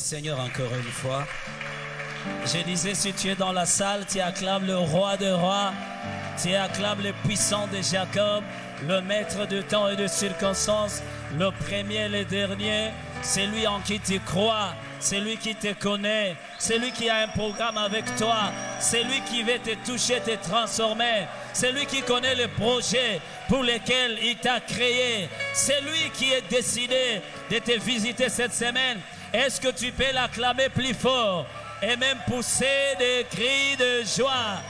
Seigneur encore une fois. Je disais, si tu es dans la salle, tu acclames le roi des rois, tu acclames le puissant de Jacob, le maître de temps et de circonstances, le premier et le dernier, c'est lui en qui tu crois, c'est lui qui te connaît, c'est lui qui a un programme avec toi, c'est lui qui veut te toucher, te transformer, c'est lui qui connaît le projet pour lequel il t'a créé, c'est lui qui est décidé de te visiter cette semaine. Est-ce que tu peux l'acclamer plus fort et même pousser des cris de joie?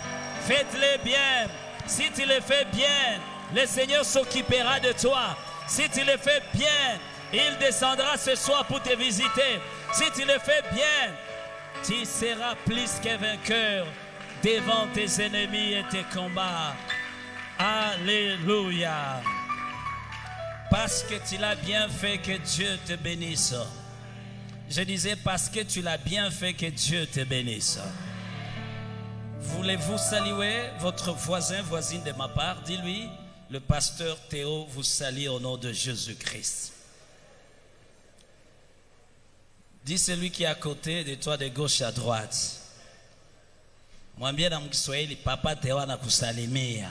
Faites-le bien. Si tu le fais bien, le Seigneur s'occupera de toi. Si tu le fais bien, il descendra ce soir pour te visiter. Si tu le fais bien, tu seras plus que vainqueur devant tes ennemis et tes combats. Alléluia. Parce que tu l'as bien fait, que Dieu te bénisse. Je disais parce que tu l'as bien fait, que Dieu te bénisse. Voulez-vous saluer votre voisin, voisine de ma part? Dis-lui, le pasteur Théo vous salue au nom de Jésus-Christ. Dis celui qui est à côté de toi, de gauche à droite. Mwambie na Mkiswahili, papa Théo anakusalimia.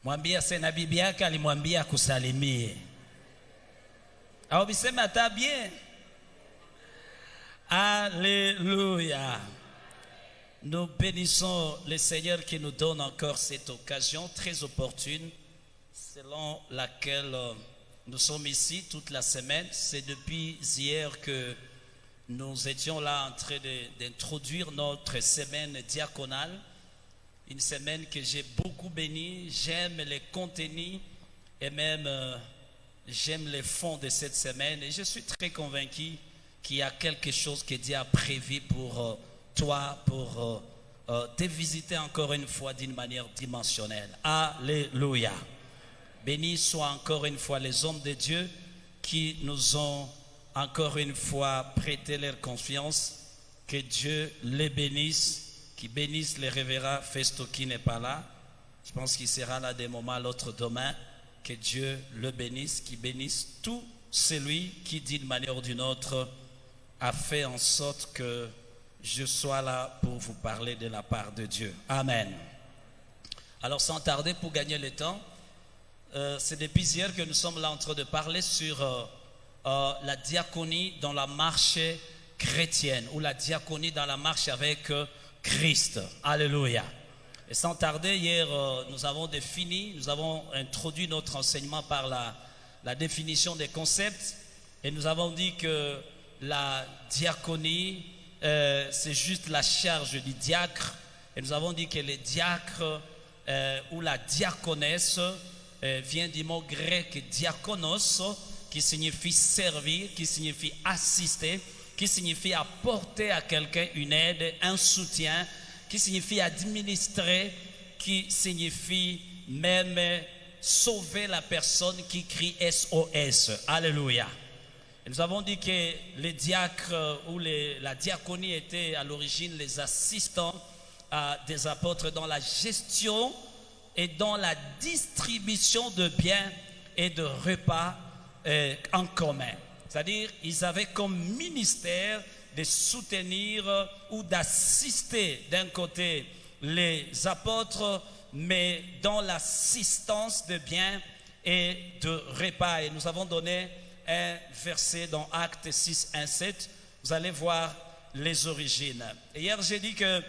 Mwambie na bibi yake alimwambia akusalimie. Au biseme ata bien. Alléluia. Nous bénissons le Seigneur qui nous donne encore cette occasion très opportune, selon laquelle nous sommes ici toute la semaine. C'est depuis hier que nous étions là en train d'introduire notre semaine diaconale. Une semaine que j'ai beaucoup bénie. J'aime les contenus et même j'aime les fonds de cette semaine. Et je suis très convaincu qu'il y a quelque chose que Dieu a prévu pour toi, pour te visiter encore une fois d'une manière dimensionnelle. Alléluia. Bénis soient encore une fois les hommes de Dieu qui nous ont encore une fois prêté leur confiance. Que Dieu les bénisse, qui bénisse le révérend Festo qui n'est pas là. Je pense qu'il sera là des moments à l'autre demain. Que Dieu le bénisse, qui bénisse tout celui qui d'une manière ou d'une autre a fait en sorte que je sois là pour vous parler de la part de Dieu. Amen. Alors sans tarder, pour gagner le temps, c'est depuis hier que nous sommes là en train de parler sur la diaconie dans la marche chrétienne, ou la diaconie dans la marche avec Christ. Alléluia. Et sans tarder, hier, nous avons introduit notre enseignement par la définition des concepts, et nous avons dit que la diaconie, c'est juste la charge du diacre, et nous avons dit que le diacre ou la diaconesse vient du mot grec diakonos, qui signifie servir, qui signifie assister, qui signifie apporter à quelqu'un une aide, un soutien, qui signifie administrer, qui signifie même sauver la personne qui crie SOS. Alléluia. Et nous avons dit que les diacres ou la diaconie étaient à l'origine les assistants des apôtres dans la gestion et dans la distribution de biens et de repas en commun. C'est-à-dire, ils avaient comme ministère de soutenir ou d'assister d'un côté les apôtres, mais dans l'assistance de biens et de repas. Et nous avons donné un verset dans Actes 6, 1, 7. Vous allez voir les origines. Et hier, j'ai dit que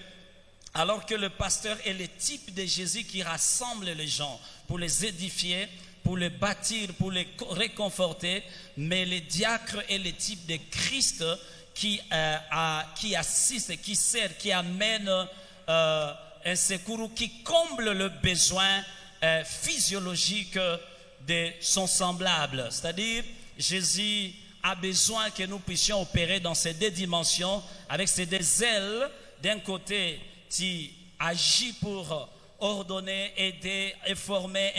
alors que le pasteur est le type de Jésus qui rassemble les gens pour les édifier, pour les bâtir, pour les réconforter, mais le diacre est le type de Christ qui assiste, qui sert, qui amène un secours, qui comble le besoin physiologique de son semblable. C'est-à-dire, Jésus a besoin que nous puissions opérer dans ces deux dimensions, avec ces deux ailes. D'un côté, tu agis pour ordonner, aider, informer,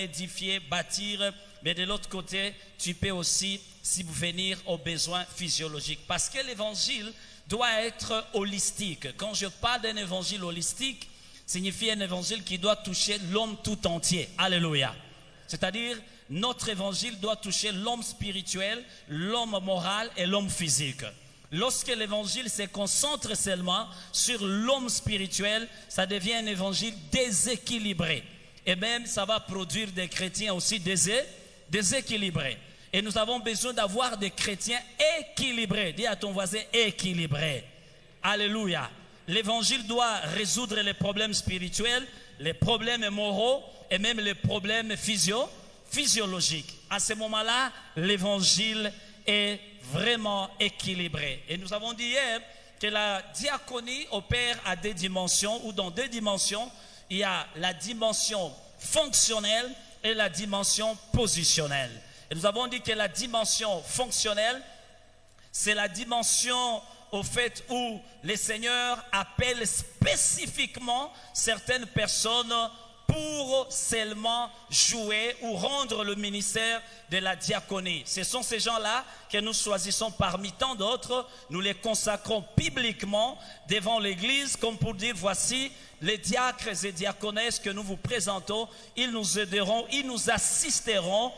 édifier, bâtir, mais de l'autre côté, tu peux aussi subvenir aux besoins physiologiques. Parce que l'évangile doit être holistique. Quand je parle d'un évangile holistique, signifie un évangile qui doit toucher l'homme tout entier. Alléluia. C'est-à-dire, notre évangile doit toucher l'homme spirituel, l'homme moral et l'homme physique. Lorsque l'évangile se concentre seulement sur l'homme spirituel, ça devient un évangile déséquilibré. Et même, ça va produire des chrétiens aussi déséquilibrés. Et nous avons besoin d'avoir des chrétiens équilibrés. Dis à ton voisin, équilibrés. Alléluia. L'évangile doit résoudre les problèmes spirituels, les problèmes moraux et même les problèmes physiologiques. À ce moment-là, l'évangile est vraiment équilibré. Et nous avons dit hier que la diaconie opère à des dimensions, ou dans deux dimensions. Il y a la dimension fonctionnelle et la dimension positionnelle. Et nous avons dit que la dimension fonctionnelle, c'est la dimension au fait où le Seigneur appelle spécifiquement certaines personnes pour seulement jouer ou rendre le ministère de la diaconie. Ce sont ces gens-là que nous choisissons parmi tant d'autres. Nous les consacrons publiquement devant l'Église comme pour dire, voici les diacres et diaconesses que nous vous présentons. Ils nous aideront, ils nous assisteront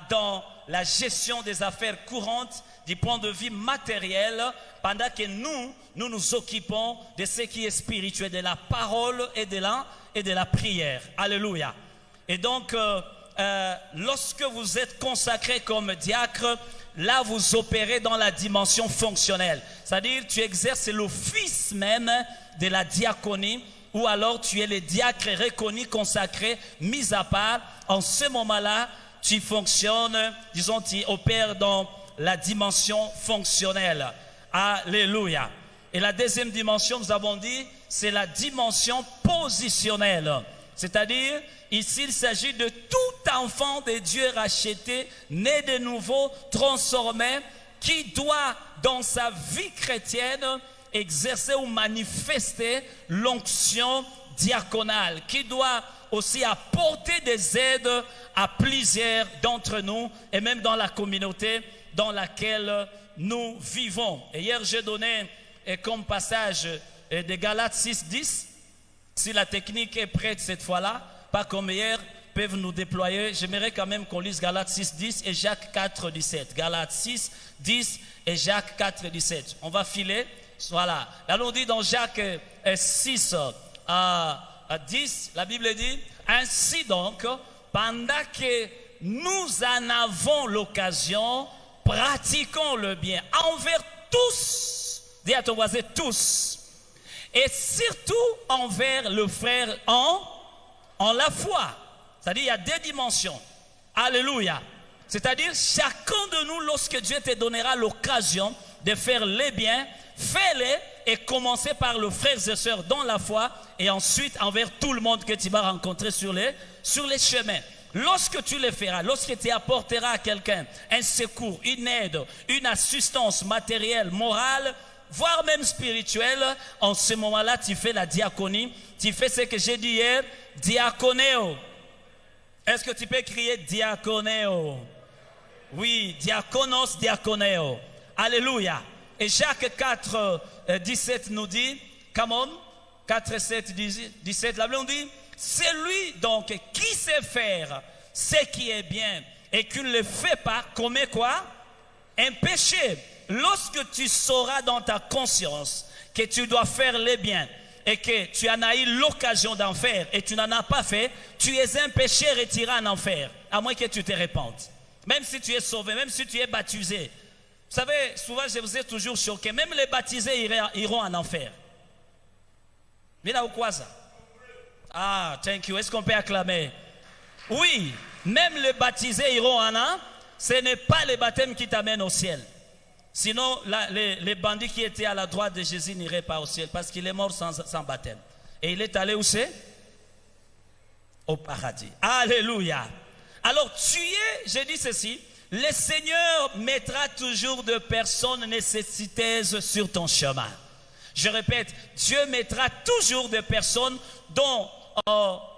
dans la gestion des affaires courantes du point de vue matériel, pendant que nous nous occupons de ce qui est spirituel, de la parole et de la prière. Alléluia. Et donc, lorsque vous êtes consacré comme diacre, là vous opérez dans la dimension fonctionnelle. C'est-à-dire, tu exerces l'office même de la diaconie, ou alors tu es le diacre reconnu, consacré, mis à part. En ce moment-là, tu fonctionnes, disons, tu opères dans la dimension fonctionnelle. Alléluia. Et la deuxième dimension, nous avons dit, c'est la dimension positionnelle. C'est-à-dire, ici, il s'agit de tout enfant de Dieu racheté, né de nouveau, transformé, qui doit, dans sa vie chrétienne, exercer ou manifester l'onction diaconale, qui doit aussi apporter des aides à plusieurs d'entre nous et même dans la communauté dans laquelle nous vivons. Et hier, j'ai donné comme passage de Galates 6:10. Si la technique est prête cette fois-là, pas comme hier, peuvent nous déployer. J'aimerais quand même qu'on lise Galates 6:10 et Jacques 4:17. Galates 6:10 et Jacques 4:17. On va filer. Voilà. Là, on dit dans Jacques 6 à 10, la Bible dit, ainsi donc, pendant que nous en avons l'occasion, pratiquons le bien envers tous, dis à ton voisin tous, et surtout envers le frère en la foi. C'est-à-dire, il y a deux dimensions. Alléluia. C'est-à-dire, chacun de nous, lorsque Dieu te donnera l'occasion de faire les biens, fais-les et commencez par le frère et sœurs dans la foi et ensuite envers tout le monde que tu vas rencontrer sur les chemins. Lorsque tu le feras, lorsque tu apporteras à quelqu'un un secours, une aide, une assistance matérielle, morale, voire même spirituelle, en ce moment-là, tu fais la diaconie. Tu fais ce que j'ai dit hier, diaconéo. Est-ce que tu peux crier diaconéo? Oui, diaconos, diaconéo. Alléluia. Et Jacques 4, 17 nous dit, come on, 4, 7, 17, la Bible nous dit, c'est lui donc qui sait faire ce qui est bien et qui ne le fait pas, commet quoi? Un péché. Lorsque tu sauras dans ta conscience que tu dois faire le bien et que tu en as eu l'occasion d'en faire et tu n'en as pas fait, tu es un péché retiré en enfer, à moins que tu te répandes. Même si tu es sauvé, même si tu es baptisé. Vous savez, souvent je vous ai toujours choqué, même les baptisés iront en enfer. Mira ou quoi ça? Ah, thank you. Est-ce qu'on peut acclamer? Oui, même les baptisés iront en enfer. Ce n'est pas le baptême qui t'amène au ciel. Sinon, les bandits qui étaient à la droite de Jésus n'iraient pas au ciel parce qu'il est mort sans baptême. Et il est allé où c'est? Au paradis. Alléluia. Alors, je dis ceci, le Seigneur mettra toujours de personnes nécessiteuses sur ton chemin. Je répète, Dieu mettra toujours des personnes dont,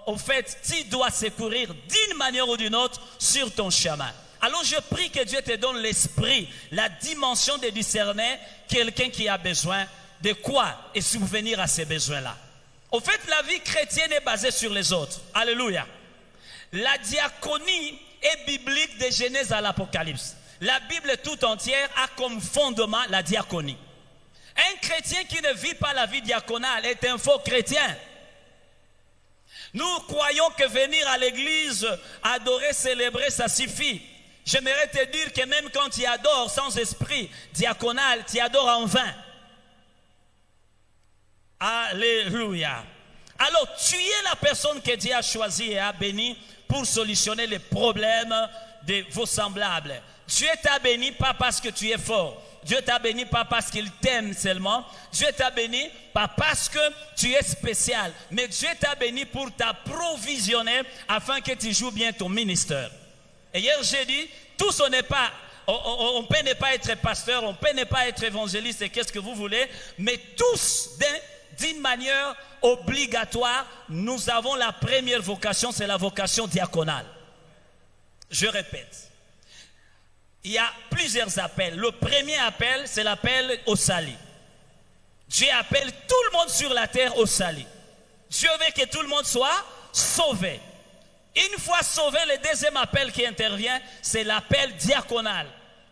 au fait, tu dois secourir d'une manière ou d'une autre sur ton chemin. Alors je prie que Dieu te donne l'esprit, la dimension de discerner quelqu'un qui a besoin de quoi et subvenir à ces besoins-là. Au fait, la vie chrétienne est basée sur les autres. Alléluia. La diaconie est biblique de Genèse à l'Apocalypse. La Bible tout entière a comme fondement la diaconie. Un chrétien qui ne vit pas la vie diaconale est un faux chrétien. Nous croyons que venir à l'église, adorer, célébrer, ça suffit. J'aimerais te dire que même quand tu adores sans esprit diaconal, tu adores en vain. Alléluia. Alors, tu es la personne que Dieu a choisie et a bénie pour solutionner les problèmes de vos semblables. Dieu t'a béni pas parce que tu es fort. Dieu t'a béni pas parce qu'il t'aime seulement. Dieu t'a béni pas parce que tu es spécial. Mais Dieu t'a béni pour t'approvisionner afin que tu joues bien ton ministère. Et hier j'ai dit, tous on peut ne pas être pasteur, on peut ne pas être évangéliste et qu'est-ce que vous voulez. Mais tous d'une manière obligatoire, nous avons la première vocation, c'est la vocation diaconale. Je répète. Il y a plusieurs appels. Le premier appel, c'est l'appel au salut. Dieu appelle tout le monde sur la terre au salut. Dieu veut que tout le monde soit sauvé. Une fois sauvé, le deuxième appel qui intervient, c'est l'appel diaconal.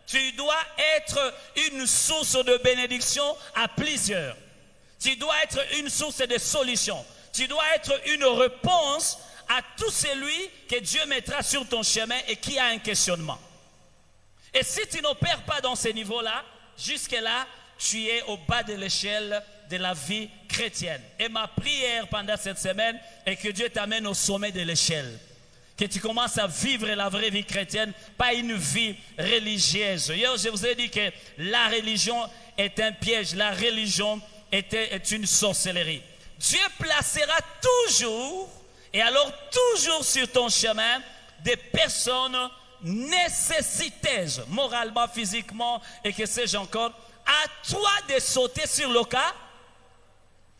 Tu dois être une source de bénédiction à plusieurs. Tu dois être une source de solution. Tu dois être une réponse à tout celui que Dieu mettra sur ton chemin et qui a un questionnement. Et si tu n'opères pas dans ces niveaux-là, jusque-là, tu es au bas de l'échelle de la vie chrétienne. Et ma prière pendant cette semaine est que Dieu t'amène au sommet de l'échelle. Que tu commences à vivre la vraie vie chrétienne, pas une vie religieuse. Hier, je vous ai dit que la religion est un piège. La religion est une sorcellerie. Dieu placera toujours, et alors toujours sur ton chemin, des personnes nécessiteuses, moralement, physiquement, et que sais-je encore, à toi de sauter sur le cas.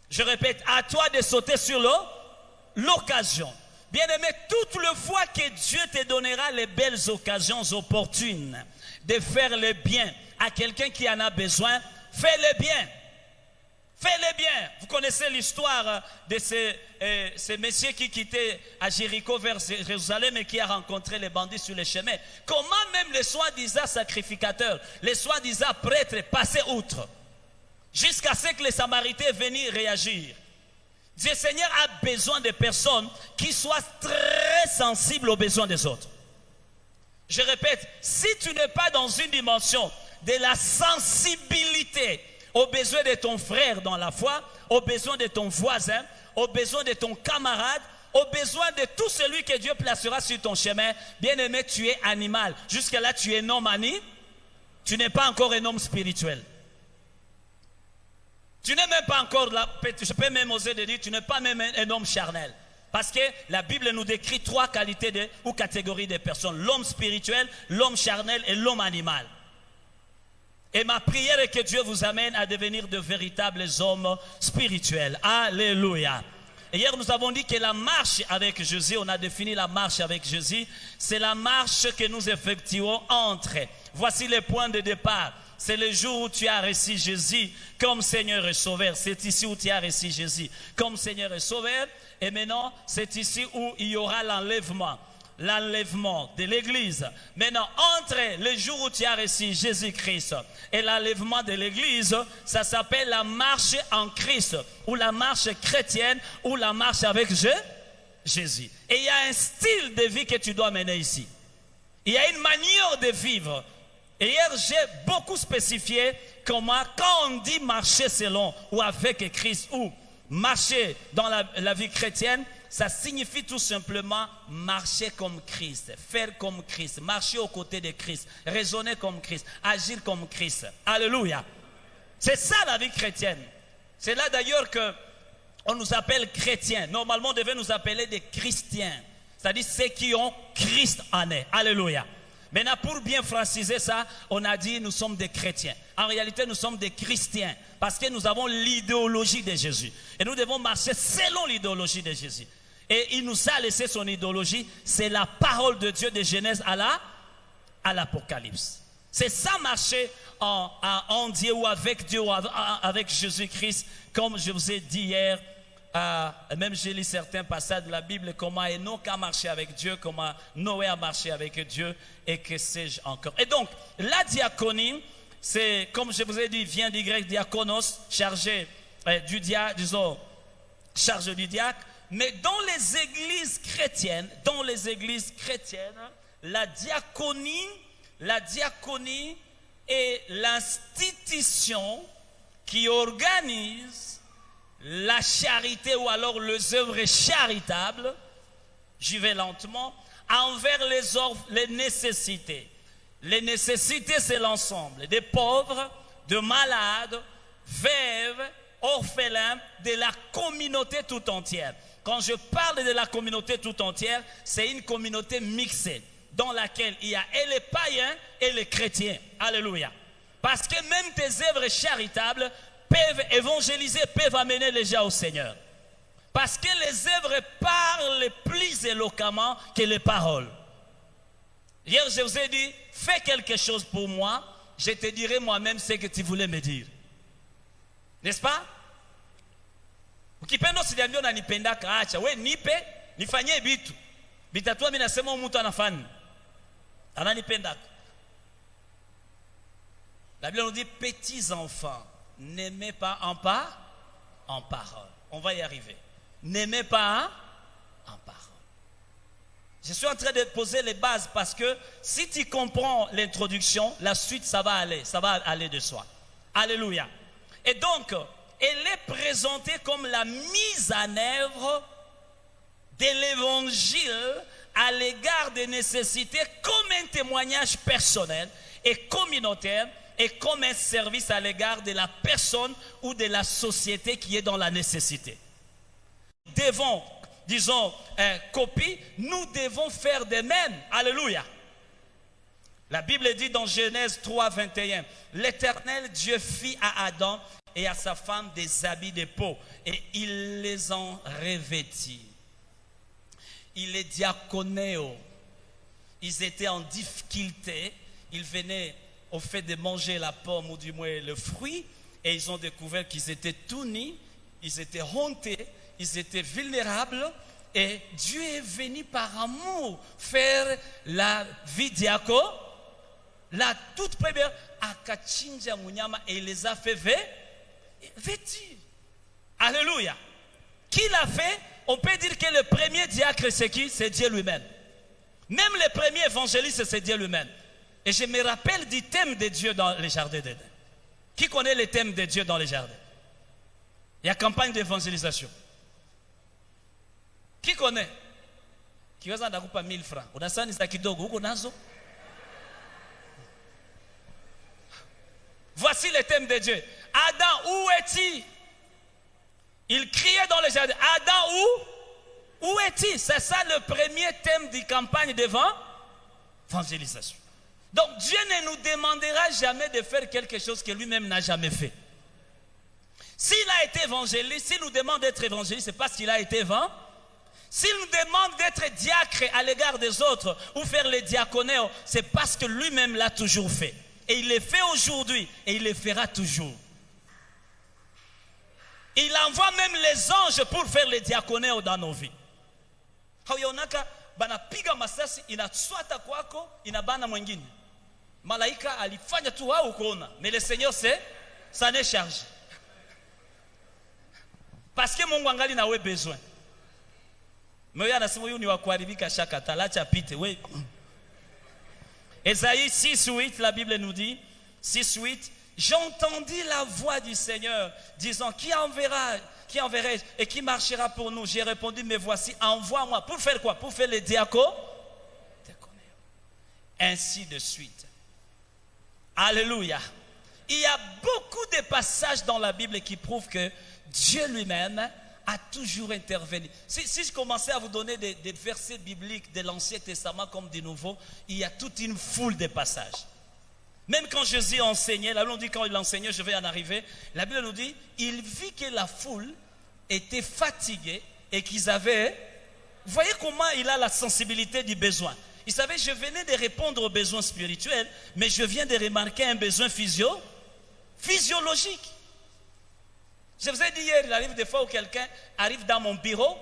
Je répète, à toi de sauter sur l'occasion. Bien-aimé, toutes les fois que Dieu te donnera les belles occasions opportunes de faire le bien à quelqu'un qui en a besoin, fais-le bien. Fais-le bien. Vous connaissez l'histoire de ce monsieur qui quittait à Jéricho vers Jérusalem et qui a rencontré les bandits sur le chemin. Comment même les soi-disant sacrificateurs, les soi-disant prêtres passaient outre jusqu'à ce que les Samaritains viennent réagir. Dieu Seigneur a besoin de personnes qui soient très sensibles aux besoins des autres. Je répète, si tu n'es pas dans une dimension de la sensibilité aux besoins de ton frère dans la foi, aux besoins de ton voisin, aux besoins de ton camarade, aux besoins de tout celui que Dieu placera sur ton chemin, bien-aimé, tu es animal. Jusque-là, tu es non mani, tu n'es pas encore un homme spirituel. Tu n'es même pas encore là, je peux même oser de dire, tu n'es pas même un homme charnel. Parce que la Bible nous décrit trois qualités ou catégories de personnes. L'homme spirituel, l'homme charnel et l'homme animal. Et ma prière est que Dieu vous amène à devenir de véritables hommes spirituels. Alléluia. Et hier, nous avons dit que la marche avec Jésus, on a défini la marche avec Jésus, c'est la marche que nous effectuons entre. Voici les points de départ. C'est le jour où tu as reçu Jésus comme Seigneur et Sauveur. C'est ici où tu as reçu Jésus comme Seigneur et Sauveur. Et maintenant, c'est ici où il y aura l'enlèvement de l'église. Maintenant, entre le jour où tu as reçu Jésus-Christ et l'enlèvement de l'église, ça s'appelle la marche en Christ, ou la marche chrétienne, ou la marche avec Jésus. Et il y a un style de vie que tu dois mener ici. Il y a une manière de vivre. Et hier, j'ai beaucoup spécifié comment, quand on dit marcher selon ou avec Christ, ou marcher dans la vie chrétienne, ça signifie tout simplement marcher comme Christ, faire comme Christ, marcher aux côtés de Christ, raisonner comme Christ, agir comme Christ. Alléluia. C'est ça la vie chrétienne. C'est là d'ailleurs qu'on nous appelle chrétiens. Normalement, on devait nous appeler des chrétiens. C'est-à-dire ceux qui ont Christ en eux. Alléluia. Maintenant, pour bien franciser ça, on a dit nous sommes des chrétiens. En réalité, nous sommes des chrétiens parce que nous avons l'idéologie de Jésus. Et nous devons marcher selon l'idéologie de Jésus. Et il nous a laissé son idéologie, c'est la parole de Dieu de Genèse à l'Apocalypse. C'est ça marcher en Dieu ou avec Dieu ou avec Jésus-Christ, comme je vous ai dit hier, même j'ai lu certains passages de la Bible, comment Enoch a marché avec Dieu, comment Noé a marché avec Dieu, et que sais-je encore. Et donc, la diaconie, c'est, comme je vous ai dit, vient du grec diakonos, chargé du diacre, disons, chargé du diacre. Mais dans les églises chrétiennes, la diaconie est l'institution qui organise la charité ou alors les œuvres charitables, j'y vais lentement, envers les nécessités. Les nécessités, c'est l'ensemble des pauvres, de malades, veuves, orphelins, de la communauté tout entière. Quand je parle de la communauté tout entière, c'est une communauté mixée dans laquelle il y a et les païens et les chrétiens. Alléluia. Parce que même tes œuvres charitables peuvent évangéliser, peuvent amener les gens au Seigneur. Parce que les œuvres parlent plus éloquemment que les paroles. Hier, je vous ai dit, fais quelque chose pour moi, je te dirai moi-même ce que tu voulais me dire. N'est-ce pas? Ukipenda usiniambie unanipenda kaacha, we nipe, nifanyie bitu. Bitatua mimi nasema mtu anafanya. Ananipenda. La Bible nous dit, petits enfants, n'aimez pas en parole. On va y arriver. N'aimez pas en parole. Je suis en train de poser les bases parce que si tu comprends l'introduction, la suite, ça va aller de soi. Alléluia. Et donc, elle est présentée comme la mise en œuvre de l'évangile à l'égard des nécessités comme un témoignage personnel et communautaire et comme un service à l'égard de la personne ou de la société qui est dans la nécessité. Devons, disons, copie, nous devons faire de même. Alléluia. La Bible dit dans Genèse 3, 21, l'Éternel Dieu fit à Adam et à sa femme des habits de peau et il les en revêtit. Il les diaconéo. Ils étaient en difficulté. Ils venaient au fait de manger la pomme ou du moins le fruit et ils ont découvert qu'ils étaient tout nus, ils étaient hontés, ils étaient vulnérables et Dieu est venu par amour faire la vie diaco, la toute première akachinja munyama et il les a fait vêtus. Alléluia. Qui l'a fait? On peut dire que le premier diacre c'est qui? C'est Dieu lui-même. Même le premier évangéliste c'est Dieu lui-même. Et je me rappelle du thème de Dieu dans les jardins d'Éden. Qui connaît le thème de Dieu dans les jardins? Il y a campagne d'évangélisation. Qui connaît? Kiweza ndakupa 1000 francs. Unasani za kidogo huko nazo? Voici le thème de Dieu. Adam, où es-tu? Il criait dans les jardins. Adam, où es-tu? C'est ça le premier thème de campagne d'évangélisation. Donc Dieu ne nous demandera jamais de faire quelque chose que lui-même n'a jamais fait. S'il a été évangéliste, s'il nous demande d'être évangéliste, c'est parce qu'il a été évangéliste. S'il nous demande d'être diacre à l'égard des autres ou faire les diaconéos, c'est parce que lui-même l'a toujours fait. Et il le fait aujourd'hui et il le fera toujours. Il envoie même les anges pour faire les diaconéos dans nos vies. Hauyonaka banapiga masasi inatswata kwako inabana mwingine. Malaika alifanya tu wao kuona, mais le Seigneur s'en est chargé. Parce que Mungu angali nawe besoin. Mais il y a nasema huyu ni wa kuharibika shaka talacha pite we. Ésaïe 6:8, la Bible nous dit 6:8, j'entendis la voix du Seigneur disant qui enverrai-je et qui marchera pour nous? J'ai répondu mais voici, envoie-moi. Pour faire quoi? Pour faire les diacos. Ainsi de suite. Alléluia. Il y a beaucoup de passages dans la Bible qui prouvent que Dieu lui-même a toujours intervenu. Si je commençais à vous donner des versets bibliques de l'Ancien Testament comme du Nouveau, il y a toute une foule de passages. Même quand Jésus enseignait, la Bible nous dit quand il enseignait, je vais en arriver, la Bible nous dit, il vit que la foule était fatiguée et qu'ils avaient... Vous voyez comment il a la sensibilité du besoin. Il savait, je venais de répondre aux besoins spirituels, mais je viens de remarquer un besoin physiologique. Je vous ai dit hier, il arrive des fois où quelqu'un arrive dans mon bureau,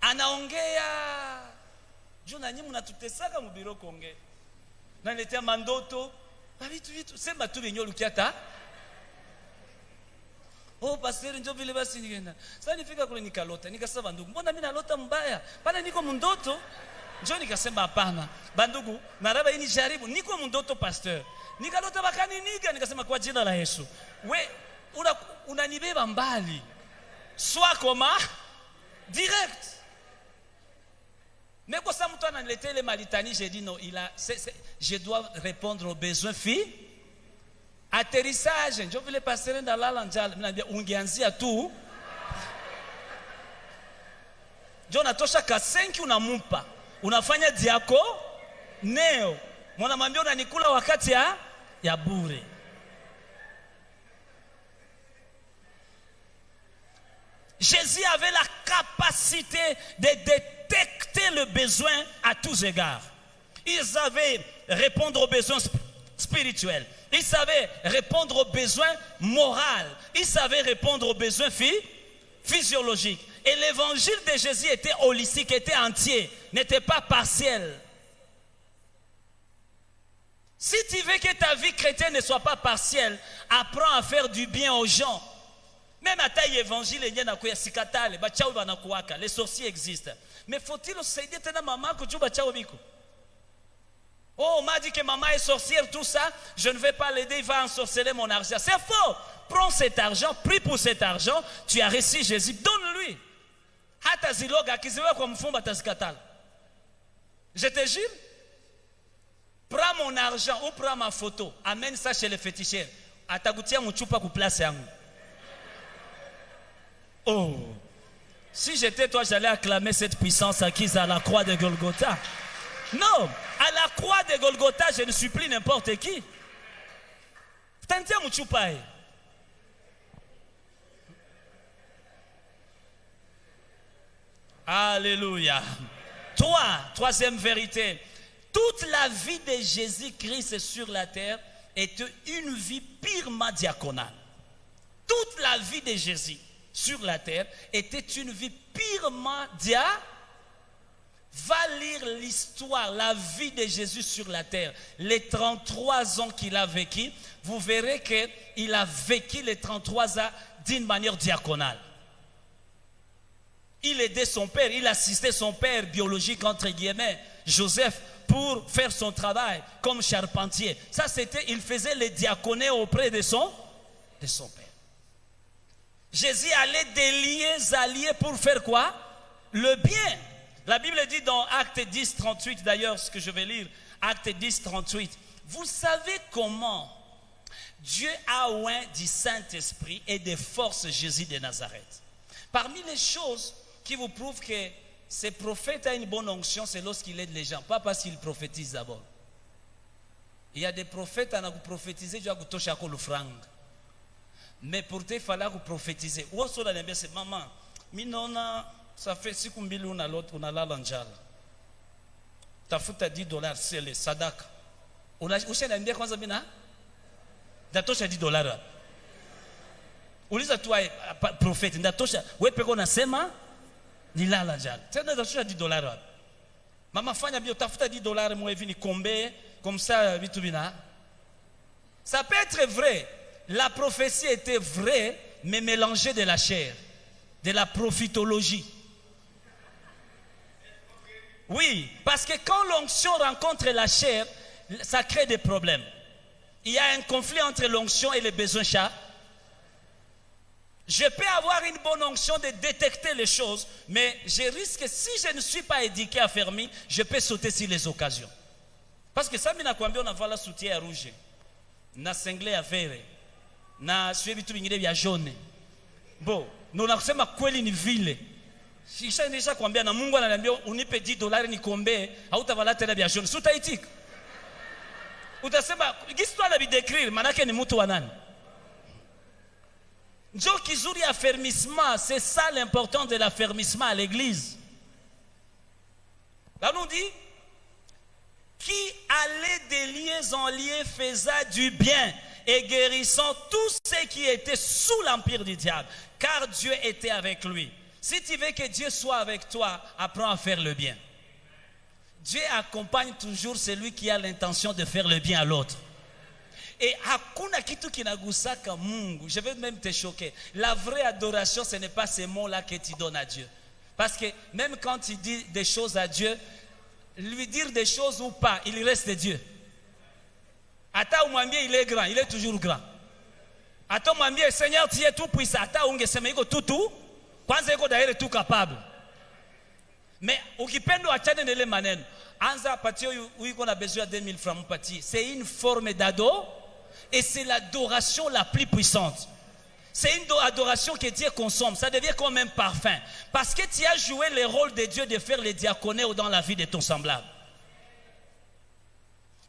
anaongea. Juna nyi mnatutesaka mu bureau kuongea. Na niletea mandoto, vitu sema tu vinyo lukiata. Oh pastor njoo vile basi nigenda. Sasa nifika kule nikalota, nikasema bandugu, mbona mimi nalota mbaya? Pale niko mundoto. Njoo nikasema hapana. Bandugu, maraba hii ni jaribu, niko mundoto pastor. Nikalota bakaniniga, nikasema kwa jina la Yesu. We unanibeba mbali. Soit comment direct. Mais quand ça m'a donné les malitani, j'ai dit non, je dois répondre aux besoins filles. Atterrissage, je voulais passer dans la lanjal, ungeanzia tu. Jo natosha ka 5 unamumpa. Unafanya diako neo. Mwanamwambia unanikula wakati ya bure. Jésus avait la capacité de détecter le besoin à tous égards. Il savait répondre aux besoins spirituels. Il savait répondre aux besoins moraux. Il savait répondre aux besoins physiologiques. Et l'évangile de Jésus était holistique, était entier, n'était pas partiel. Si tu veux que ta vie chrétienne ne soit pas partielle, apprends à faire du bien aux gens. Même à taille évangile, les sorciers existent. Mais faut-il s'aider à maman que tu oh, on m'a dit que maman est sorcière, tout ça, je ne vais pas l'aider, il va ensorceler mon argent. C'est faux. Prends cet argent, prie pour cet argent, tu as reçu Jésus, donne-lui. Je te jure, prends mon argent ou prends ma photo, amène ça chez les féticheurs. Atagutia muchupa ku place yangu. Oh, si j'étais toi, j'allais acclamer cette puissance acquise à la croix de Golgotha. Non, à la croix de Golgotha, je ne suis plus n'importe qui. Tantia muchupai. Alléluia. Troisième vérité. Toute la vie de Jésus-Christ sur la terre était une vie purement diaconale. Toute la vie de Jésus sur la terre était une vie purement diaconale. Va lire l'histoire, la vie de Jésus sur la terre. Les 33 ans qu'il a vécu, vous verrez qu'il a vécu les 33 ans d'une manière diaconale. Il aidait son père, il assistait son père biologique, entre guillemets, Joseph, pour faire son travail comme charpentier. Ça, c'était, il faisait le diaconé auprès de son père. Jésus allait des lieux alliés pour faire quoi? Le bien. La Bible dit dans Acte 10, 38, d'ailleurs, ce que je vais lire, Acte 10, 38. Vous savez comment Dieu a oint du Saint-Esprit et des forces Jésus de Nazareth. Parmi les choses qui vous prouvent que ce prophète a une bonne onction, c'est lorsqu'il aide les gens, pas parce qu'il prophétise d'abord. Il y a des prophètes qui ont prophétisé, Dieu a touché à le franc. Mais pour te, il fallait prophétiser. Où est-ce que c'est maman? Minona. Ça fait si kumbili una l'autre, on a la lanjala. Tafuta $10, c'est le sadaka. Usha niambia kwanza mina? Ndatosha $10. Uliza tu prophète, ndatosha. Wewe peko unasema ni la lanjala. Tena ndatosha $10. Mama fanya bio tafuta $10 moi hivi nikombe comme ça vitu bina. Ça peut être vrai. La prophétie était vraie mais mélangée de la chair, de la prophétologie. Oui, parce que quand l'onction rencontre la chair, ça crée des problèmes. Il y a un conflit entre l'onction et les besoins chats. Je peux avoir une bonne onction de détecter les choses, mais je risque, si je ne suis pas éduqué à fermer, je peux sauter sur les occasions. Parce que ça, on a la soutien rouge, na sengle à vert, na suivi tout vingine via jaune. Bon, nous n'avons pas kweli ni vile. Nisha kuambia na Mungu ananiambia unipe $10 nikombe, hautavala tena vya jaune. Sutaitika. Utasema gisi tu anabidécrire manake ni mtu wa nani? Njo kizuri affermissement, c'est ça l'important de l'affermissement à l'église. Là nous dit qui allait de lieux en lieux faisait du bien et guérissant tous ceux qui étaient sous l'empire du diable, car Dieu était avec lui. Si tu veux que Dieu soit avec toi, apprends à faire le bien. Dieu accompagne toujours celui qui a l'intention de faire le bien à l'autre. Et hakuna kitu kinagusaka Mungu. Je vais même te choquer. La vraie adoration, ce n'est pas ces mots-là que tu donnes à Dieu. Parce que même quand tu dis des choses à Dieu, lui dire des choses ou pas, il reste Dieu. Ata umwambie il est grand, il est toujours grand. Ata umwambie Seigneur tu es tout puissant, ata ungesema iko tout, kwanza iko daire tout capable. Mais ukipendo achane na ile maneno, anza patie uiko na besoin de 2000 francs mpatie. C'est une forme d'ado et c'est l'adoration la plus puissante. C'est une adoration que Dieu consomme. Ça devient comme un parfum. Parce que tu as joué le rôle de Dieu de faire le diaconé dans la vie de ton semblable.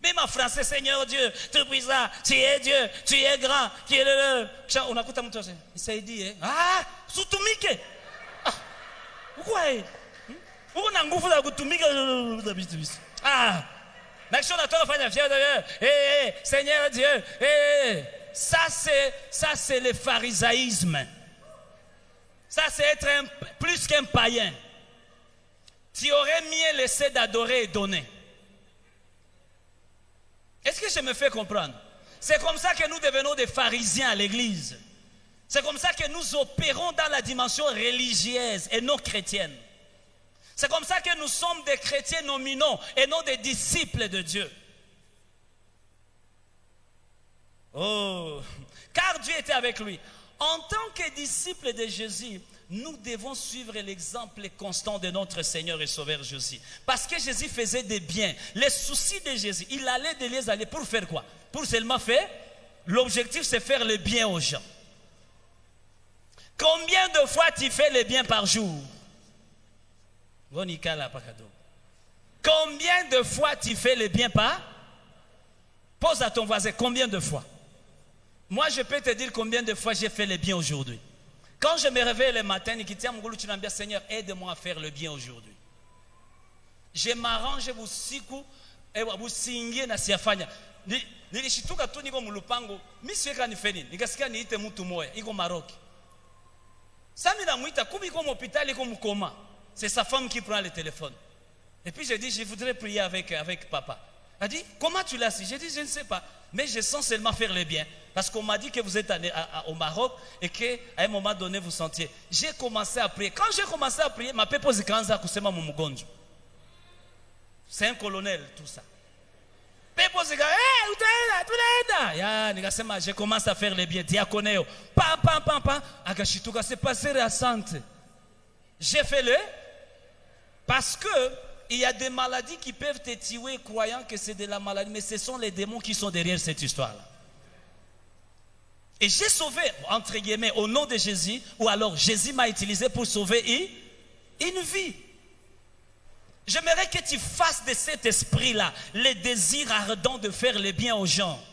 Même en français, Seigneur Dieu, tout puissant, tu es Dieu, tu es grand, tu es le... On a écouté mon tour. Il s'est dit, ah, soutumike. Ah, pourquoi? Pourquoi on a nguvu za kutumika? Ah, l'action de toi, Seigneur Dieu, ça c'est le pharisaïsme. Ça c'est être plus qu'un païen. Tu aurais mieux laissé d'adorer et donner. Est-ce que je me fais comprendre? C'est comme ça que nous devenons des pharisiens à l'église. C'est comme ça que nous opérons dans la dimension religieuse et non chrétienne. C'est comme ça que nous sommes des chrétiens nominaux et non des disciples de Dieu. Oh, car Dieu était avec lui. En tant que disciples de Jésus, nous devons suivre l'exemple constant de notre Seigneur et Sauveur Jésus. Parce que Jésus faisait des biens. Les soucis de Jésus, il allait de les aller pour faire quoi? Pour seulement faire. L'objectif, c'est faire le bien aux gens. Combien de fois tu fais le bien par jour? Combien de fois tu fais le bien par? Pose à ton voisin, combien de fois? Moi, je peux te dire combien de fois j'ai fait le bien aujourd'hui. Quand je me réveille le matin, Seigneur, aide-moi à faire le bien aujourd'hui. Je m'arrange busiku busingie na siafanya. Nilishituka tu niko mulupango, mimi siweka nifeni. Nikasikia niite mtu moya, iko Maroc. Sasa mimi namuita kubi iko hospitali iko mkoma. C'est sa femme qui prend le téléphone. Et puis je dis, je voudrais prier avec papa. Elle dit, comment tu l'as su? J'ai dit, je ne sais pas. Mais je sens seulement faire le bien. Parce qu'on m'a dit que vous êtes au Maroc et qu'à un moment donné, vous sentiez. J'ai commencé à prier. Quand j'ai commencé à prier, ma pepo zikanza kusema mumugonjo. C'est un colonel, tout ça. Pepo zika, utaenda. Ya, nikasema, j'ai commencé à faire le bien. Diakoneo. Pam. Akashituka, c'est passé récente. J'ai fait le... Parce que il y a des maladies qui peuvent te tuer croyant que c'est de la maladie, mais ce sont les démons qui sont derrière cette histoire-là. Et j'ai sauvé, entre guillemets, au nom de Jésus, ou alors Jésus m'a utilisé pour sauver une vie. J'aimerais que tu fasses de cet esprit-là le désir ardent de faire le bien aux gens.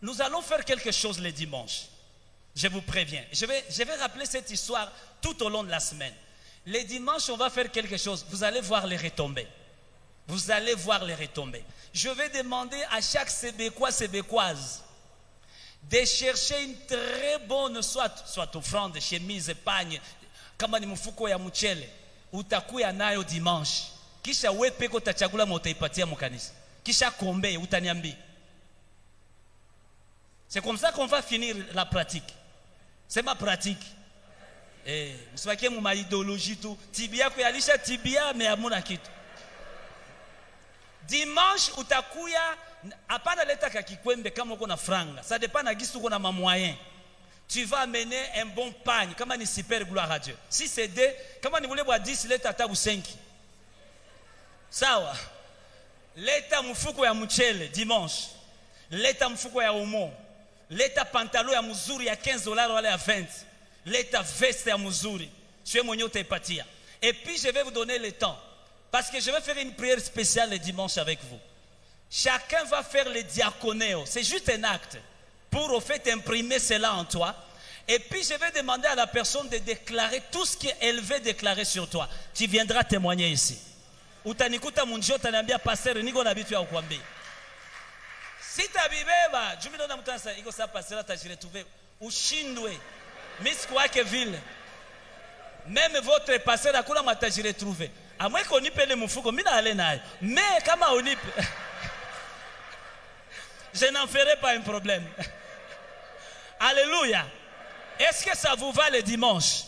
Nous allons faire quelque chose le dimanche. Je vous préviens. Je vais rappeler cette histoire tout au long de la semaine. Les dimanches, on va faire quelque chose. Vous allez voir les retombées. Vous allez voir les retombées. Je vais demander à chaque Sébécois, Sébécoise, de chercher une très bonne, soit offrande, chemise, pagne, kama ni mfuko ya mchele, utakuya nayo dimanche. Kisha wewe peko utachagula utaipatia mkanisa. Kisha kombe utaniambia. C'est comme ça qu'on va finir la pratique. C'est ma pratique. Msiwakie mu idéologie tu. Tibia kuyalisha tibia mais hamuna kitu. Dimanche utakuya hapana leta kakikwembe kama uko na franga. Ça dépend na gisu uko na moyen. Tu vas amener un bon pagne kama ni super gloire à Dieu. Si c'est 2, kama ni vule bwa 10 leta tabu 5. Sawa. Leta mfuko ya mchele dimanche. Leta mfuko ya omo. Leta pantalon ya mzuri ya $15 wala ya 20. Leta veste ya mzuri. Tu es mwenye utaipatia. Et puis je vais vous donner le temps. Parce que je vais faire une prière spéciale le dimanche avec vous. Chacun va faire le diaconéo. C'est juste un acte. Pour au fait imprimer cela en toi. Et puis je vais demander à la personne de déclarer tout ce qu'elle veut déclarer sur toi. Tu viendras témoigner ici. Utanikuta munjio utaniambia pasteur niko na bitu ya kukwambia. sitabibeba jumi naona mtu iko sasa pasera tajiretrouver ushindwe miss kwake vile même votre passer akula matajiretrouver à moins qu'on nipe le mfuko mimi naale nayo mais kama unipe je n'en ferai pas un problème. Alléluia. Est-ce que ça vous va le dimanche?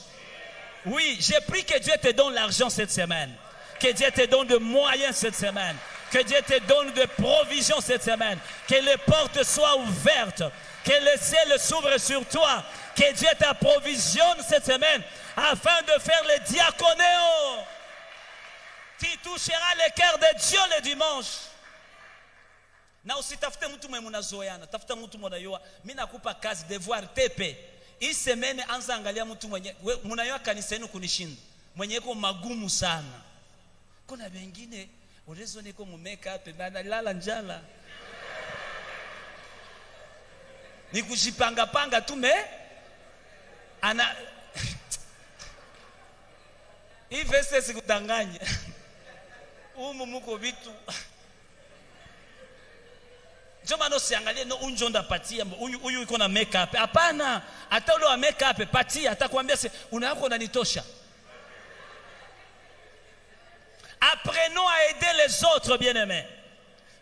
Oui, j'ai pris que Dieu te donne l'argent cette semaine, que Dieu te donne de moyens cette semaine, que Dieu te donne de provisions cette semaine, que les portes soient ouvertes, que le ciel s'ouvre sur toi, que Dieu t'approvisionne cette semaine afin de faire le diaconéo. Tu toucheras le cœur de Dieu le dimanche. Na usitafute mtu mwenye mnazoeana, tafuta mtu mnayoa. Mimi nakupa kazi devoir tepe. Hii semene anza angalia mtu mwenye mnayoa kanisa yenu kunishinda. Mwenye yuko magumu sana. Kuna wengine urezo niko mumeka hapa na analala njala. Ni kujipanga panga tu ana hii vese sikudanganya. Muko vitu Joma no siangalie no unjonda patia huyu iko na make up. Hapana, hata ule wa make up patia atakwambia unayako unanitosha. Apprenons à aider les autres, bien-aimés.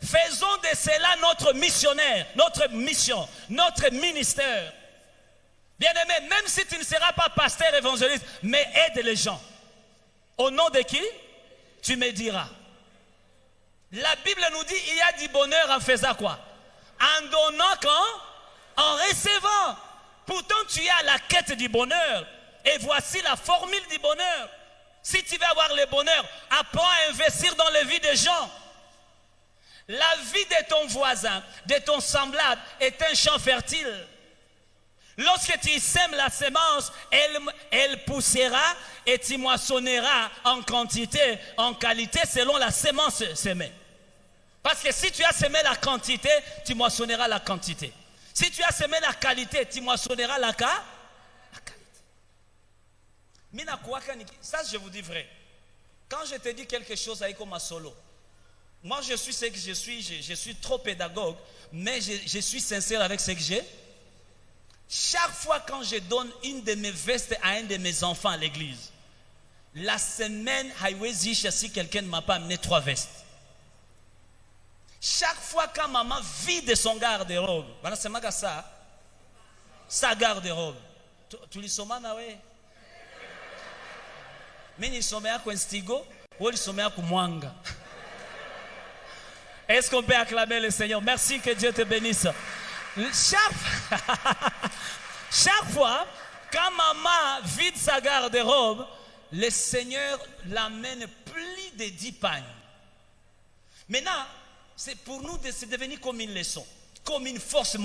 Faisons de cela notre missionnaire, notre mission, notre ministère. Bien-aimé, même si tu ne seras pas pasteur évangéliste, mais aide les gens. Au nom de qui? Tu me diras. La Bible nous dit il y a du bonheur en faisant quoi? En donnant quand? En recevant. Pourtant tu es à la quête du bonheur. Et voici la formule du bonheur. Si tu veux avoir le bonheur, apprends à investir dans la vie des gens. La vie de ton voisin, de ton semblable est un champ fertile. Lorsque tu sèmes la semence, elle poussera et tu moissonneras en quantité, en qualité, selon la semence semée. Parce que si tu as semé la quantité, tu moissonneras la quantité. Si tu as semé la qualité, tu moissonneras la qualité. Ça, je vous dis vrai. Quand je te dis quelque chose avec ma solo, moi je suis ce que je suis trop pédagogue, mais je suis sincère avec ce que j'ai. Chaque fois quand je donne une de mes vestes à un de mes enfants à l'église, la semaine, si quelqu'un ne m'a pas amené 3 vestes. Chaque fois quand maman vide son garde-robe, sa garde-robe, tu lui sommes na we. Mimi nisomea kwa Instigo, ou nisomea kwa Mwanga. Est-ce qu'on peut acclamer le Seigneur? Merci, que Dieu te bénisse. Chaque fois, quand maman vide sa garde-robe, le Seigneur l'amène plus de 10 pagnes. Maintenant, c'est pour nous, c'est devenu comme une leçon, comme une force.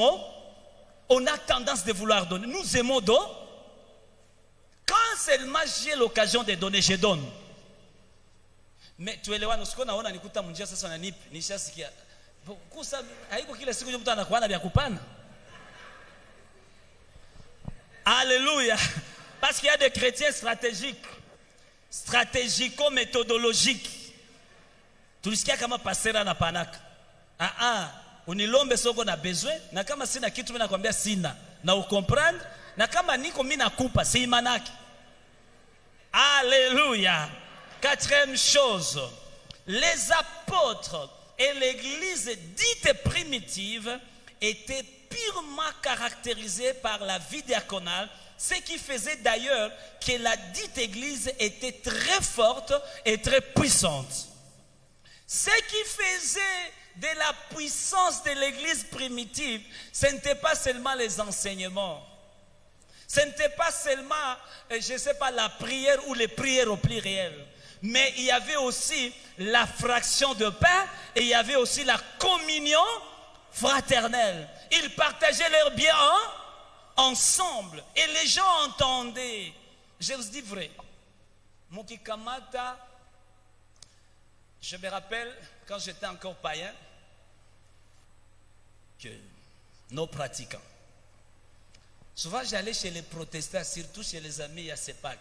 On a tendance de vouloir donner. Nous aimons donner. Quand seulement j'ai l'occasion de donner, je donne. Mais tu es là, nous sommes là, nous sommes là, nous sommes là, alléluia. Parce qu'il y a des chrétiens stratégiques, stratégico-méthodologiques. Tu sais comment passer à la panaka. Unilombe soko na besoin, na kama sina kitu mimi nakwambia sina. Na ukomprendre, na kama niko mimi nakupa, si manaki. Alléluia. 4e chose, les apôtres et l'église dite primitive étaient purement caractérisés par la vie diaconale, ce qui faisait d'ailleurs que la dite église était très forte et très puissante. Ce qui faisait de la puissance de l'église primitive, ce n'était pas seulement les enseignements, ce n'était pas seulement, je ne sais pas, la prière ou les prières au pluriel, mais il y avait aussi la fraction de pain et il y avait aussi la communion fraternelle. Ils partageaient leurs biens ensemble et les gens entendaient. Je vous dis vrai. Mukikamata, je me rappelle quand j'étais encore païen que nos pratiquants. Souvent j'allais chez les protestants, surtout chez les amis à Sepak.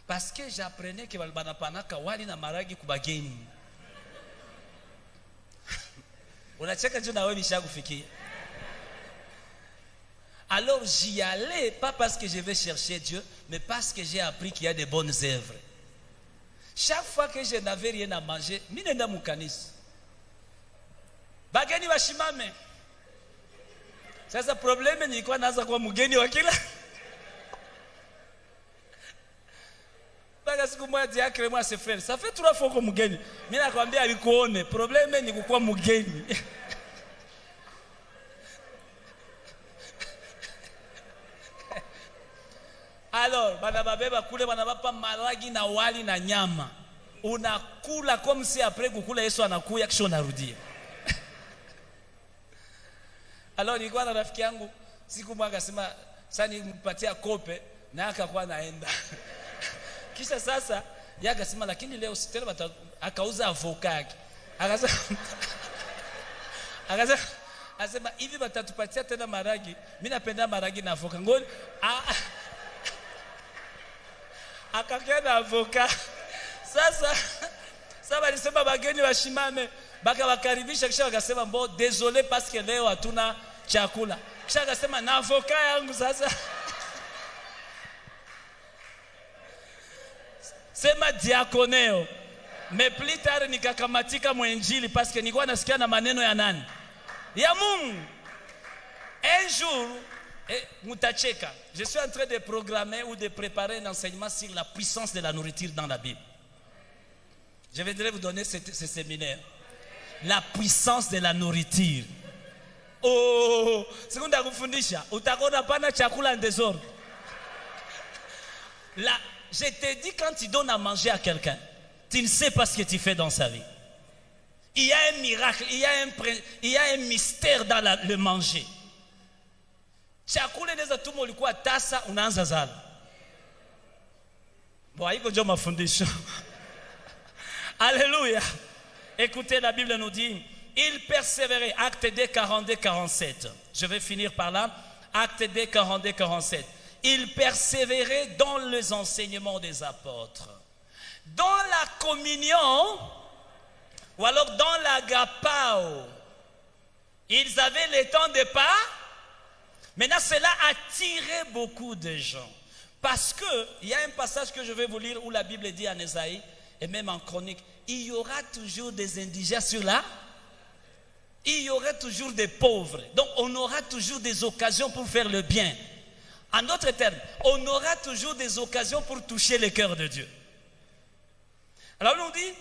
Parce que j'apprenais que Balbanapanaka wali na maragi kubageni. Alors j'y allais, pas parce que je vais chercher Dieu, mais parce que j'ai appris qu'il y a des bonnes œuvres. Chaque fois que je n'avais rien à manger, minenda mukanis. Bageni washimame. Sasa problème nilikuwa naanza kwa mgeni wa kila. Baga siku moja diakre moi ses frères. Ça fait 3 fois comme mgeni. Mimi nakwambia alikuone. Problème ni kukuwa mgeni. Alors, banababeba kule banabapa maragi na wali na nyama. Unakula comme si après kukula Yesu anakuya kisha unarudia. Alors nilikuwa na rafiki yangu siku moja akasema sasa nimpatia kope na akakuwa naenda. Kisha sasa yeye akasema lakini leo sitele akauza avocado. Akasema hivi batatupatia tena maragi. Mimi napenda maragi na avocado. Ngoni akakenda avoka. Sasa walisema bageni washimame, baka wakaribisha kisha wakasema mbo désolé parce que leo hatuna chakula. Kisha akasema na avoka yangu sasa. Sema diakoneo. Mais plus tard nikakamatika mwenjili parce que nilikuwa nasikia na maneno ya nani? Ya Mungu. Un jour Moutacheka, je suis en train de programmer ou de préparer un enseignement sur la puissance de la nourriture dans la Bible. Je viendrai vous donner ce séminaire. La puissance de la nourriture. Oh, seconde kufundisha, utakona pana chakula en désordre. Là, je te dis quand tu donnes à manger à quelqu'un, tu ne sais pas ce que tu fais dans sa vie. Il y a un miracle, il y a un mystère dans le manger. Chakula inaweza tuma ulikuwa tasa unaanza zala. Bon, haiko ndio mafundisho. Alléluia. Écoutez, la Bible nous dit, il persévérait, Acte 2, 42, 47. Je vais finir par là. Acte 2, 42, 47. Il persévérait dans les enseignements des apôtres, dans la communion, ou alors dans l'agapao. Ils avaient le temps de pas. Maintenant, cela attirait beaucoup de gens. Parce qu'il y a un passage que je vais vous lire où la Bible dit en Ésaïe, et même en Chronique, il y aura toujours des indigents sur là. Il y aura toujours des pauvres. Donc, on aura toujours des occasions pour faire le bien. En d'autres termes, on aura toujours des occasions pour toucher le cœur de Dieu. Alors, on dit,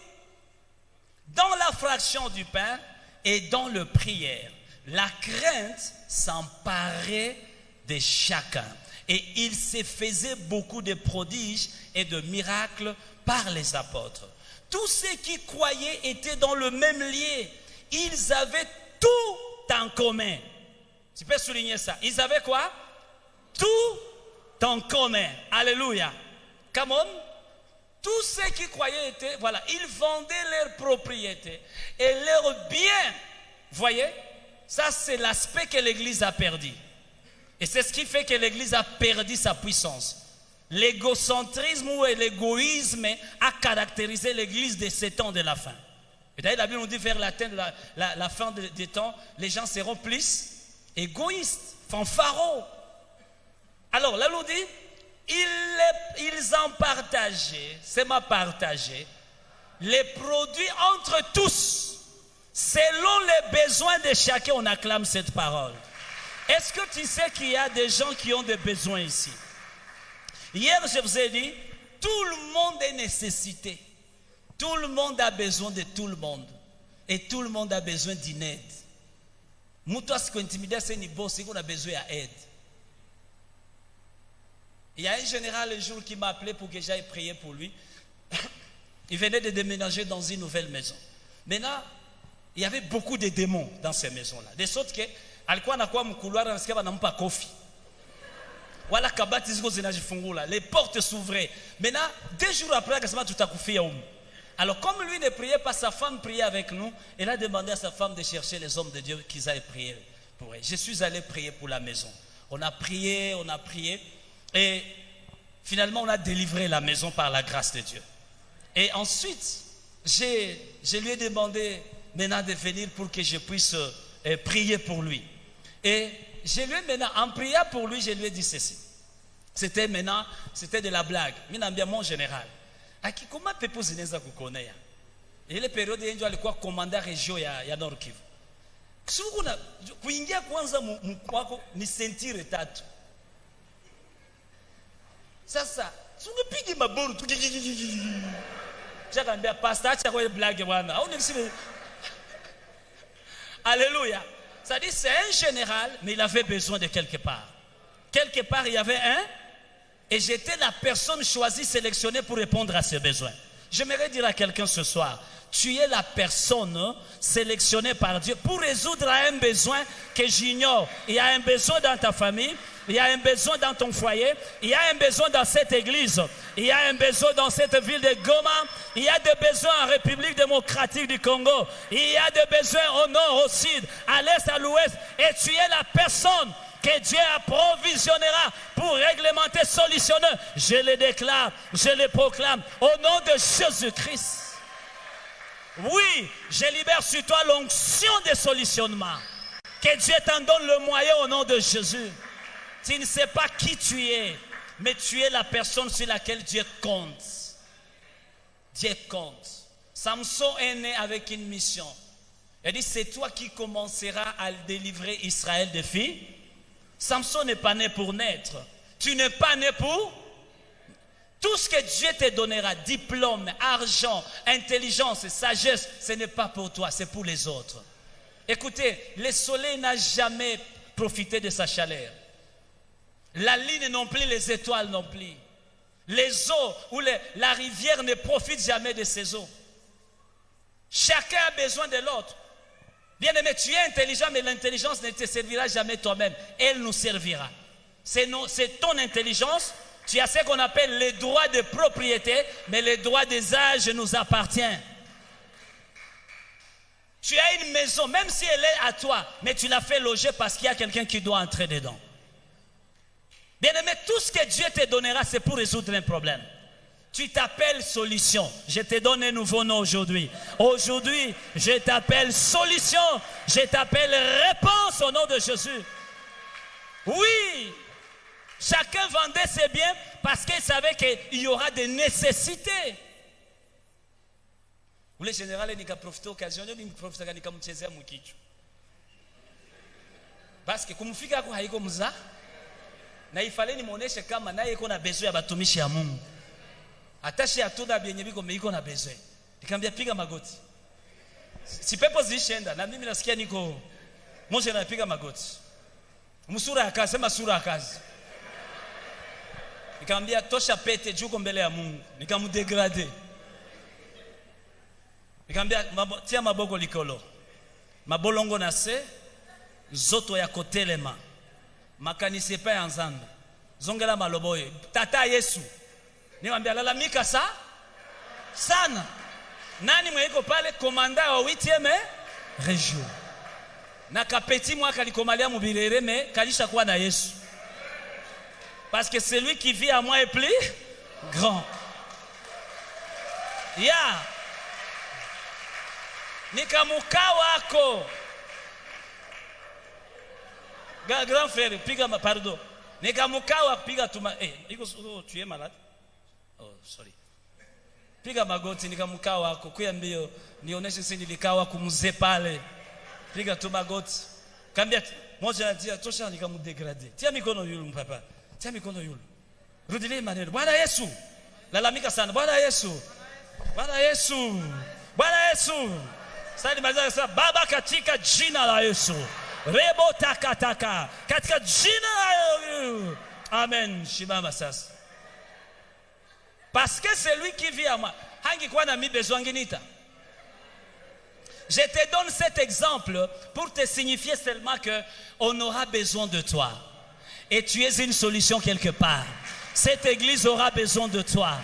dans la fraction du pain et dans le prière, la crainte s'emparait de chacun. Et il se faisait beaucoup de prodiges et de miracles par les apôtres. Tous ceux qui croyaient étaient dans le même lieu. Ils avaient tout en commun. Tu peux souligner ça. Ils avaient quoi? Tout en commun. Alléluia. Come on. Tous ceux qui croyaient étaient, voilà, ils vendaient leurs propriétés et leurs biens. Voyez? Ça, c'est l'aspect que l'Église a perdu. Et c'est ce qui fait que l'Église a perdu sa puissance. L'égocentrisme ou l'égoïsme a caractérisé l'Église de ces temps de la fin. Et d'ailleurs, la Bible nous dit vers la fin des temps, les gens seront plus égoïstes, fanfarons. Alors, là, on dit, ils en partageaient, c'est ma partagé, les produits entre tous. Selon les besoins de chacun, on acclame cette parole. Est-ce que tu sais qu'il y a des gens qui ont des besoins ici? Hier, je vous ai dit, tout le monde est nécessité. Tout le monde a besoin de tout le monde. Et tout le monde a besoin d'une aide. Moi, ce qui intimidé, c'est qu'on a besoin d'aide. Il y a un général un jour qui m'a appelé pour que j'aille prier pour lui. Il venait de déménager dans une nouvelle maison. Maintenant, il y avait beaucoup de démons dans ces maisons-là. De sorte que, alikuwa anakuwa mkuluara nasikia banampa kofi. Wala kabati ziko zinajifungula. Les portes s'ouvraient. Maintenant, 2 jours après, akasema tutakufia humu. Alors, comme lui ne priait pas, sa femme priait avec nous. Elle a demandé à sa femme de chercher les hommes de Dieu qu'ils aillent prier pour elle. Je suis allé prier pour la maison. On a prié. Et finalement, on a délivré la maison par la grâce de Dieu. Et ensuite, je lui ai demandé, maintenant de venir pour que je puisse prier pour lui. Et je lui ai maintenant, en priant pour lui, je lui ai dit ceci. C'était de la blague. Mais mon général. Comment peut-on se connaître? Et les périodes où il alikuwa commandant région ya Nord Kivu. Kuingia kwanza mkwako ni sentire tatu. Sasa, sungepigi maboru tu. J'akambia pastor acha kwa blague bwana. Au nisime. Alléluia. Ça dit c'est un général mais il avait besoin de quelque part. Quelque part il y avait un et j'étais la personne choisie sélectionnée pour répondre à ses besoins. J'aimerais dire à quelqu'un ce soir, tu es la personne sélectionnée par Dieu pour résoudre un besoin que j'ignore. Il y a un besoin dans ta famille, il y a un besoin dans ton foyer, il y a un besoin dans cette église, il y a un besoin dans cette ville de Goma, il y a des besoins en République démocratique du Congo, il y a des besoins au nord, au sud, à l'est, à l'ouest, et tu es la personne que Dieu approvisionnera pour réglementer, solutionner. Je le déclare, je le proclame au nom de Jésus-Christ. Oui, je libère sur toi l'onction de solutionnement. Que Dieu t'en donne le moyen au nom de Jésus. Tu ne sais pas qui tu es, mais tu es la personne sur laquelle Dieu compte. Dieu compte. Samson est né avec une mission. Il dit, c'est toi qui commenceras à délivrer Israël des filles. Samson n'est pas né pour naître. Tu n'es pas né pour... Tout ce que Dieu te donnera, diplôme, argent, intelligence, sagesse, ce n'est pas pour toi, c'est pour les autres. Écoutez, le soleil n'a jamais profité de sa chaleur. La lune non plus, les étoiles non plus. Les eaux ou la rivière ne profite jamais de ses eaux. Chacun a besoin de l'autre. Bien aimé, tu es intelligent, mais l'intelligence ne te servira jamais toi-même. Elle nous servira. C'est ton intelligence. Tu as ce qu'on appelle les droits de propriété, mais les droits des âges nous appartiennent. Tu as une maison, même si elle est à toi, mais tu l'as fait loger parce qu'il y a quelqu'un qui doit entrer dedans. Bien aimé, tout ce que Dieu te donnera, c'est pour résoudre un problème. Tu t'appelles solution. Je te donne un nouveau nom aujourd'hui. Aujourd'hui, je t'appelle solution. Je t'appelle réponse au nom de Jésus. Oui. Chacun vendait ses biens parce qu'il savait qu'il y aura des nécessités. Vous les générales, ils ont profité de l'occasion, ils ont profité de l'occasion. Parce que comme fika kwa haiko mza, na ifale ni muoneshe kama naye iko na besoin ya batumishi ya Mungu. Atashi atuda byenye biko meiko na besoin. Nikamwambia piga magoti. Si pepo zishenda na mimi nasikia niko Mose anapiga magoti. Msura ya kazi, sema sura ya kazi. Nikamwambia tosha pete juko mbele ya Mungu. Nikamdegrade. Nikamwambia tia maboko likolo. Mabolongo na se zoto ya kotelema. Makanise pa ya nzambe. Zongela maloboye. Tata Yesu. Nikamwambia lalamika sana. Nani mweko pale komanda wa 8e région. Na kapeti mwaka likomalia mubirere me kalisha kuwa na Yesu. Parce que celui qui vit à moi est plus grand. Ya. Nikamuka wako. Grand frère, piga pardon. Nikamuka wako piga tuma. Tu es malade? Oh, sorry. Piga magoti nikamuka wako. Kuya mbio nionyeshe sisi nilikawa kumzee pale. Piga tu magoti. Kambia moja anatia tosha nikamudegrade. Tia mikono yule mpapa. Tia mikono yule. Rudilie maneno. Bwana Yesu. Lalamika sana. Bwana Yesu. Bwana Yesu. Bwana Yesu. Sasa nimaliza sasa Baba katika jina la Yesu. Rebo takataka. Katika jina la Yesu. Amen. Shimama sasa. Parce que c'est lui qui vit à moi. Hangi kwa na mi besoin nginita. Je te donne cet exemple pour te signifier seulement qu'on aura besoin de toi. Et tu es une solution quelque part. Cette église aura besoin de toi.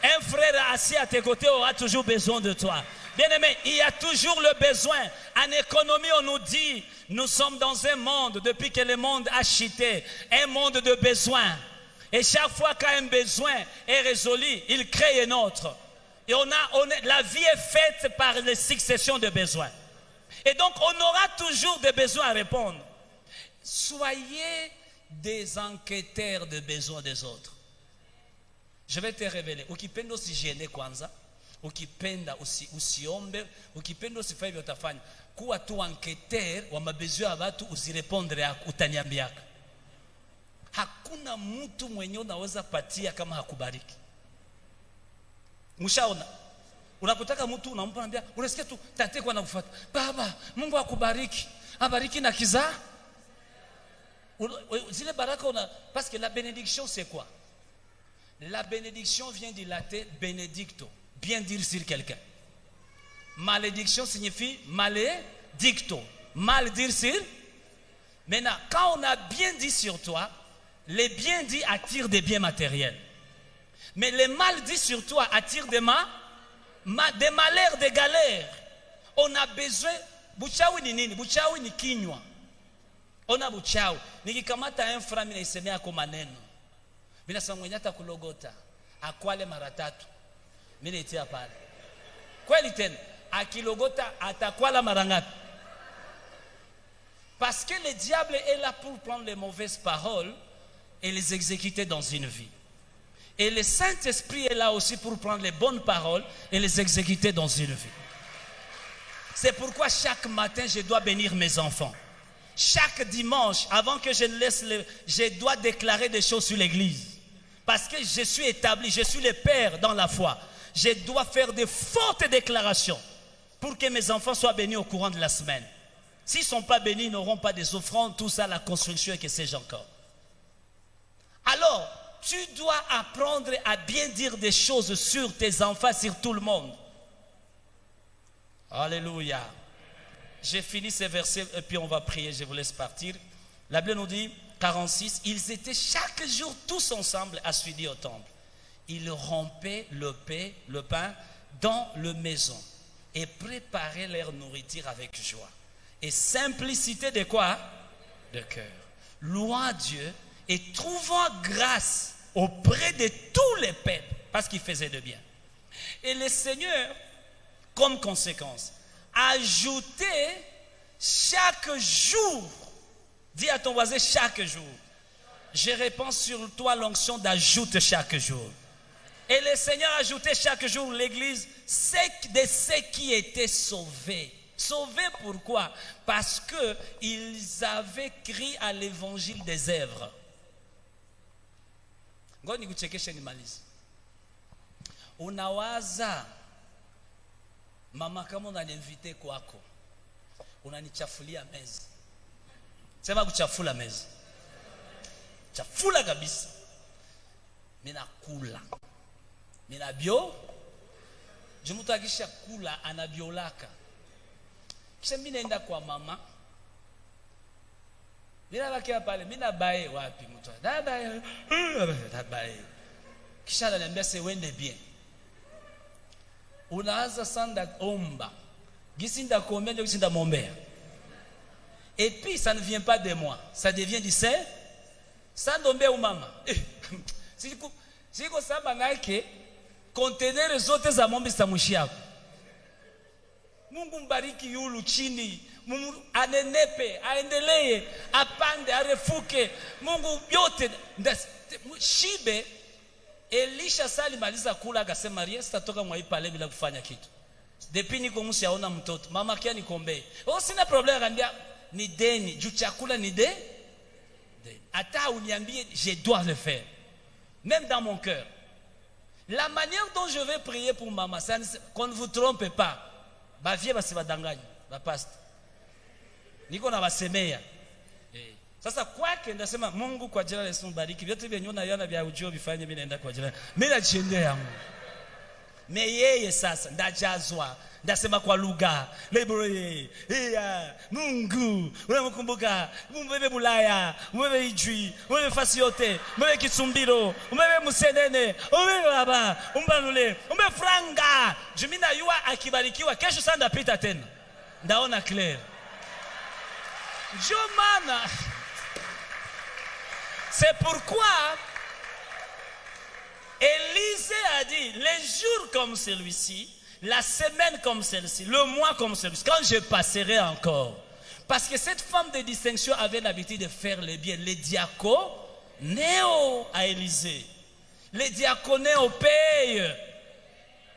Un frère assis à tes côtés aura toujours besoin de toi. Bien aimé, il y a toujours le besoin. En économie, on nous dit, nous sommes dans un monde, depuis que le monde a chuté, un monde de besoins. Et chaque fois qu'un besoin est résolu, il crée un autre. Et la vie est faite par les successions de besoins. Et donc, on aura toujours des besoins à répondre. Soyez des enquêteurs des besoins des autres. Je vais te révéler. Ukipenda usijene kwanza, ukipenda usiombe, ukipenda usifanye vile utafanya. Kuwa tu enquêteur wa mabesoin ya watu, usirepondre yako, utaniambiaka. Hakuna mtu mwenye unaweza patia kama hakubariki. Mshaona? Unakutaka mtu unampa anambia, unasikia tu tate kwa nakufuata. Baba, Mungu akubariki. Abariki na kizaa. Zile baraka parce que la bénédiction c'est quoi? La bénédiction vient du latin benedicto, bien dire sur quelqu'un. Malédiction signifie maledicto, mal dire sur. Maintenant, quand on a bien dit sur toi, les bien dits attirent des biens matériels. Mais les mal dits sur toi attirent des malheurs, des galères. On a besoin. Buchawi ni nini? Buchawi ni kinywa. Ona buchawi. Nikikamata un franc mina isemea kwa maneno. Mina sema mwenye hata kulogota. Akwale mara 3. Mina itia pale. Kweli tena. Akilogota atakwala mara ngapi? Parce que le diable est là pour prendre les mauvaises paroles et les exécuter dans une vie. Et le Saint-Esprit est là aussi pour prendre les bonnes paroles et les exécuter dans une vie. C'est pourquoi chaque matin, je dois bénir mes enfants. Chaque dimanche, avant que je ne laisse je dois déclarer des choses sur l'église. Parce que je suis établi, je suis le père dans la foi. Je dois faire de fortes déclarations pour que mes enfants soient bénis au courant de la semaine. S'ils ne sont pas bénis, ils n'auront pas des offrandes, tout ça, la construction et que sais-je encore. Alors, tu dois apprendre à bien dire des choses sur tes enfants, sur tout le monde. Alléluia. J'ai fini ces versets et puis on va prier, je vous laisse partir. La Bible nous dit, 46, ils étaient chaque jour tous ensemble assidus au temple. Ils rompaient le pain dans la maison et préparaient leur nourriture avec joie. Et simplicité de quoi? De cœur. Louant Dieu et trouvant grâce auprès de tous les peuples parce qu'il faisait de bien. Et le Seigneur, comme conséquence, ajoutait chaque jour, dis à ton voisin chaque jour, je répands sur toi l'onction d'ajoute chaque jour. Et le Seigneur ajoutait chaque jour l'église de ceux qui étaient sauvés. Sauvés pourquoi? Parce qu'ils avaient crié à l'évangile des œuvres. Ngoja nikuchekeshe nimalize. Unawaza mama kama unaniinvite kwako, unanichafulia meza. Sema kuchafula meza. Chafula kabisa. Mina kula. Mina bio. Jumutu akisha kula anabiolaka. Kisha mimi naenda kwa mama. Mina bakia pale, mina bae wapi mtu? Bae. Kisha ananiambia se wende bien. Unaanza sanda omba. Gisinda combien de gisinda mombea. Et puis ça ne vient pas de moi, ça devient du Saint. Ça ndombe ou mama. Siko saba nake conteneur zote za mombe zitamushia. Mungu mbariki yulu chini. Mungu anenepe, aendelee, apande, arefuke. Mungu yote shibe. Elisha salimaliza kula akasema Maria sitatoka mwaipale bila kufanya kitu. Depuis niko msiaona mtoto. Mama kia nikombe. Oh sina problème akambia ni deni, juu chakula ni deni. Ata uniambie je dois le faire. Même dans mon cœur. La manière dont je vais prier pour maman, qu'on ne vous trompe pas. Ba vie basi badanganya, ba pastor. Niko na basemea. Sasa kwake ndasema Mungu kwa jina la Yesu mbariki. Vyote vyenye unaiona vya ujio vifanye mimi naenda kwa jina. Mimi najiendea yangu. Me yeye sasa ndajazwa. Ndasema kwa lugha. Lebroye. Mungu. Unamkumbuka. Mbebe Bulaya. Mbebe Ijwi. Mbebe fasi yote. Mbebe Kisumbiro. Mbebe Musenene. Mbebe baba. Umbanule. Mbebe franga. Jumina yua akibarikiwa. Kesho sana ndapita tena. Ndaona clear. Jomana. C'est pourquoi Élisée a dit, les jours comme celui-ci, la semaine comme celle-ci, le mois comme celui-ci, quand je passerai encore. Parce que cette femme de distinction avait l'habitude de faire le bien. Les diaconéos à Élysée. Les diaconéos payent.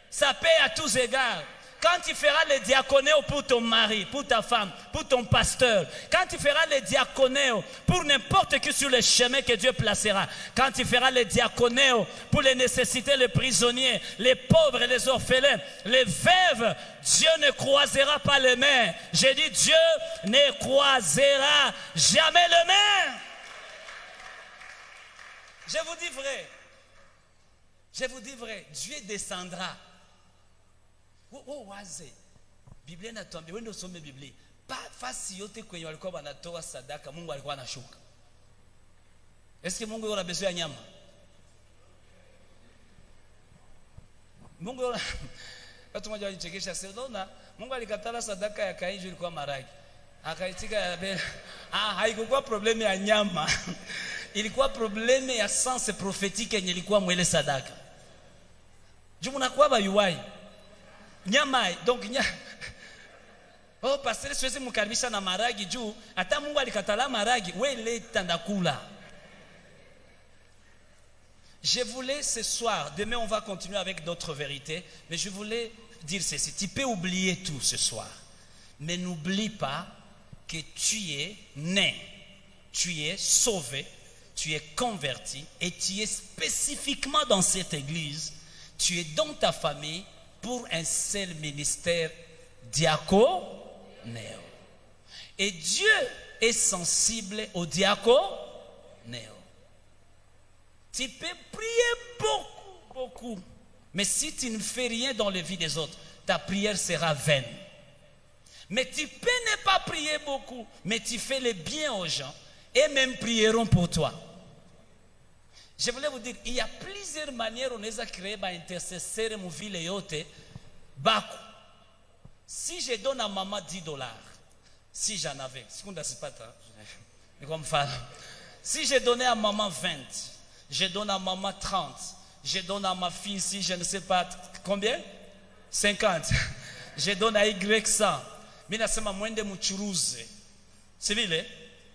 Ça paye à tous égards. Quand tu feras les diaconéos pour ton mari, pour ta femme, pour ton pasteur, quand tu feras les diaconéos pour n'importe qui sur le chemin que Dieu placera, quand tu feras les diaconéos pour les nécessités, les prisonniers, les pauvres et les orphelins, les veuves, Dieu ne croisera pas les mains. J'ai dit Dieu ne croisera jamais les mains. Je vous dis vrai. Je vous dis vrai. Dieu descendra. Waze Biblia inatuambia wewe ndio usome Biblia fasi yote kwenye walikuwa wanatoa sadaka Mungu alikuwa anashuka. Eske Mungu yona besoin ya nyama? Mungu yona watu mmoja walichekesha sasa Mungu alikatala sadaka ya Kaini ilikuwa maragi. Akaitika ya Abel. Haikuwa problemu ya nyama. Ilikuwa problemu ya sens prophétique yenye ilikuwa mwele sadaka. Jumu nakuwa bayuwai nyama donc oh pasteur siwezi mkaribisha na maragi juu hata Mungu alikatala maragi wewe leta ndakula. Je voulais ce soir, demain on va continuer avec d'autres vérités, mais je voulais dire ceci, tu peux oublier tout ce soir, mais n'oublie pas que tu es né, tu es sauvé, tu es converti et tu es spécifiquement dans cette église, tu es dans ta famille pour un seul ministère diaconéo. Et Dieu est sensible au diaconéo. Tu peux prier beaucoup. Mais si tu ne fais rien dans la vie des autres, ta prière sera vaine. Mais tu peux ne pas prier beaucoup, mais tu fais le bien aux gens et même prieront pour toi. Je voulais vous dire, il y a plusieurs manières on a créé par intercesseur mon ville yote baku. Si je donne à maman $10, si j'en avais, si je donnais à maman 20, je donne à maman 30, je donne à ma fille si je ne sais pas combien 50, je donne à Y 100. Mimi nasema mwende mchuruze. Si vile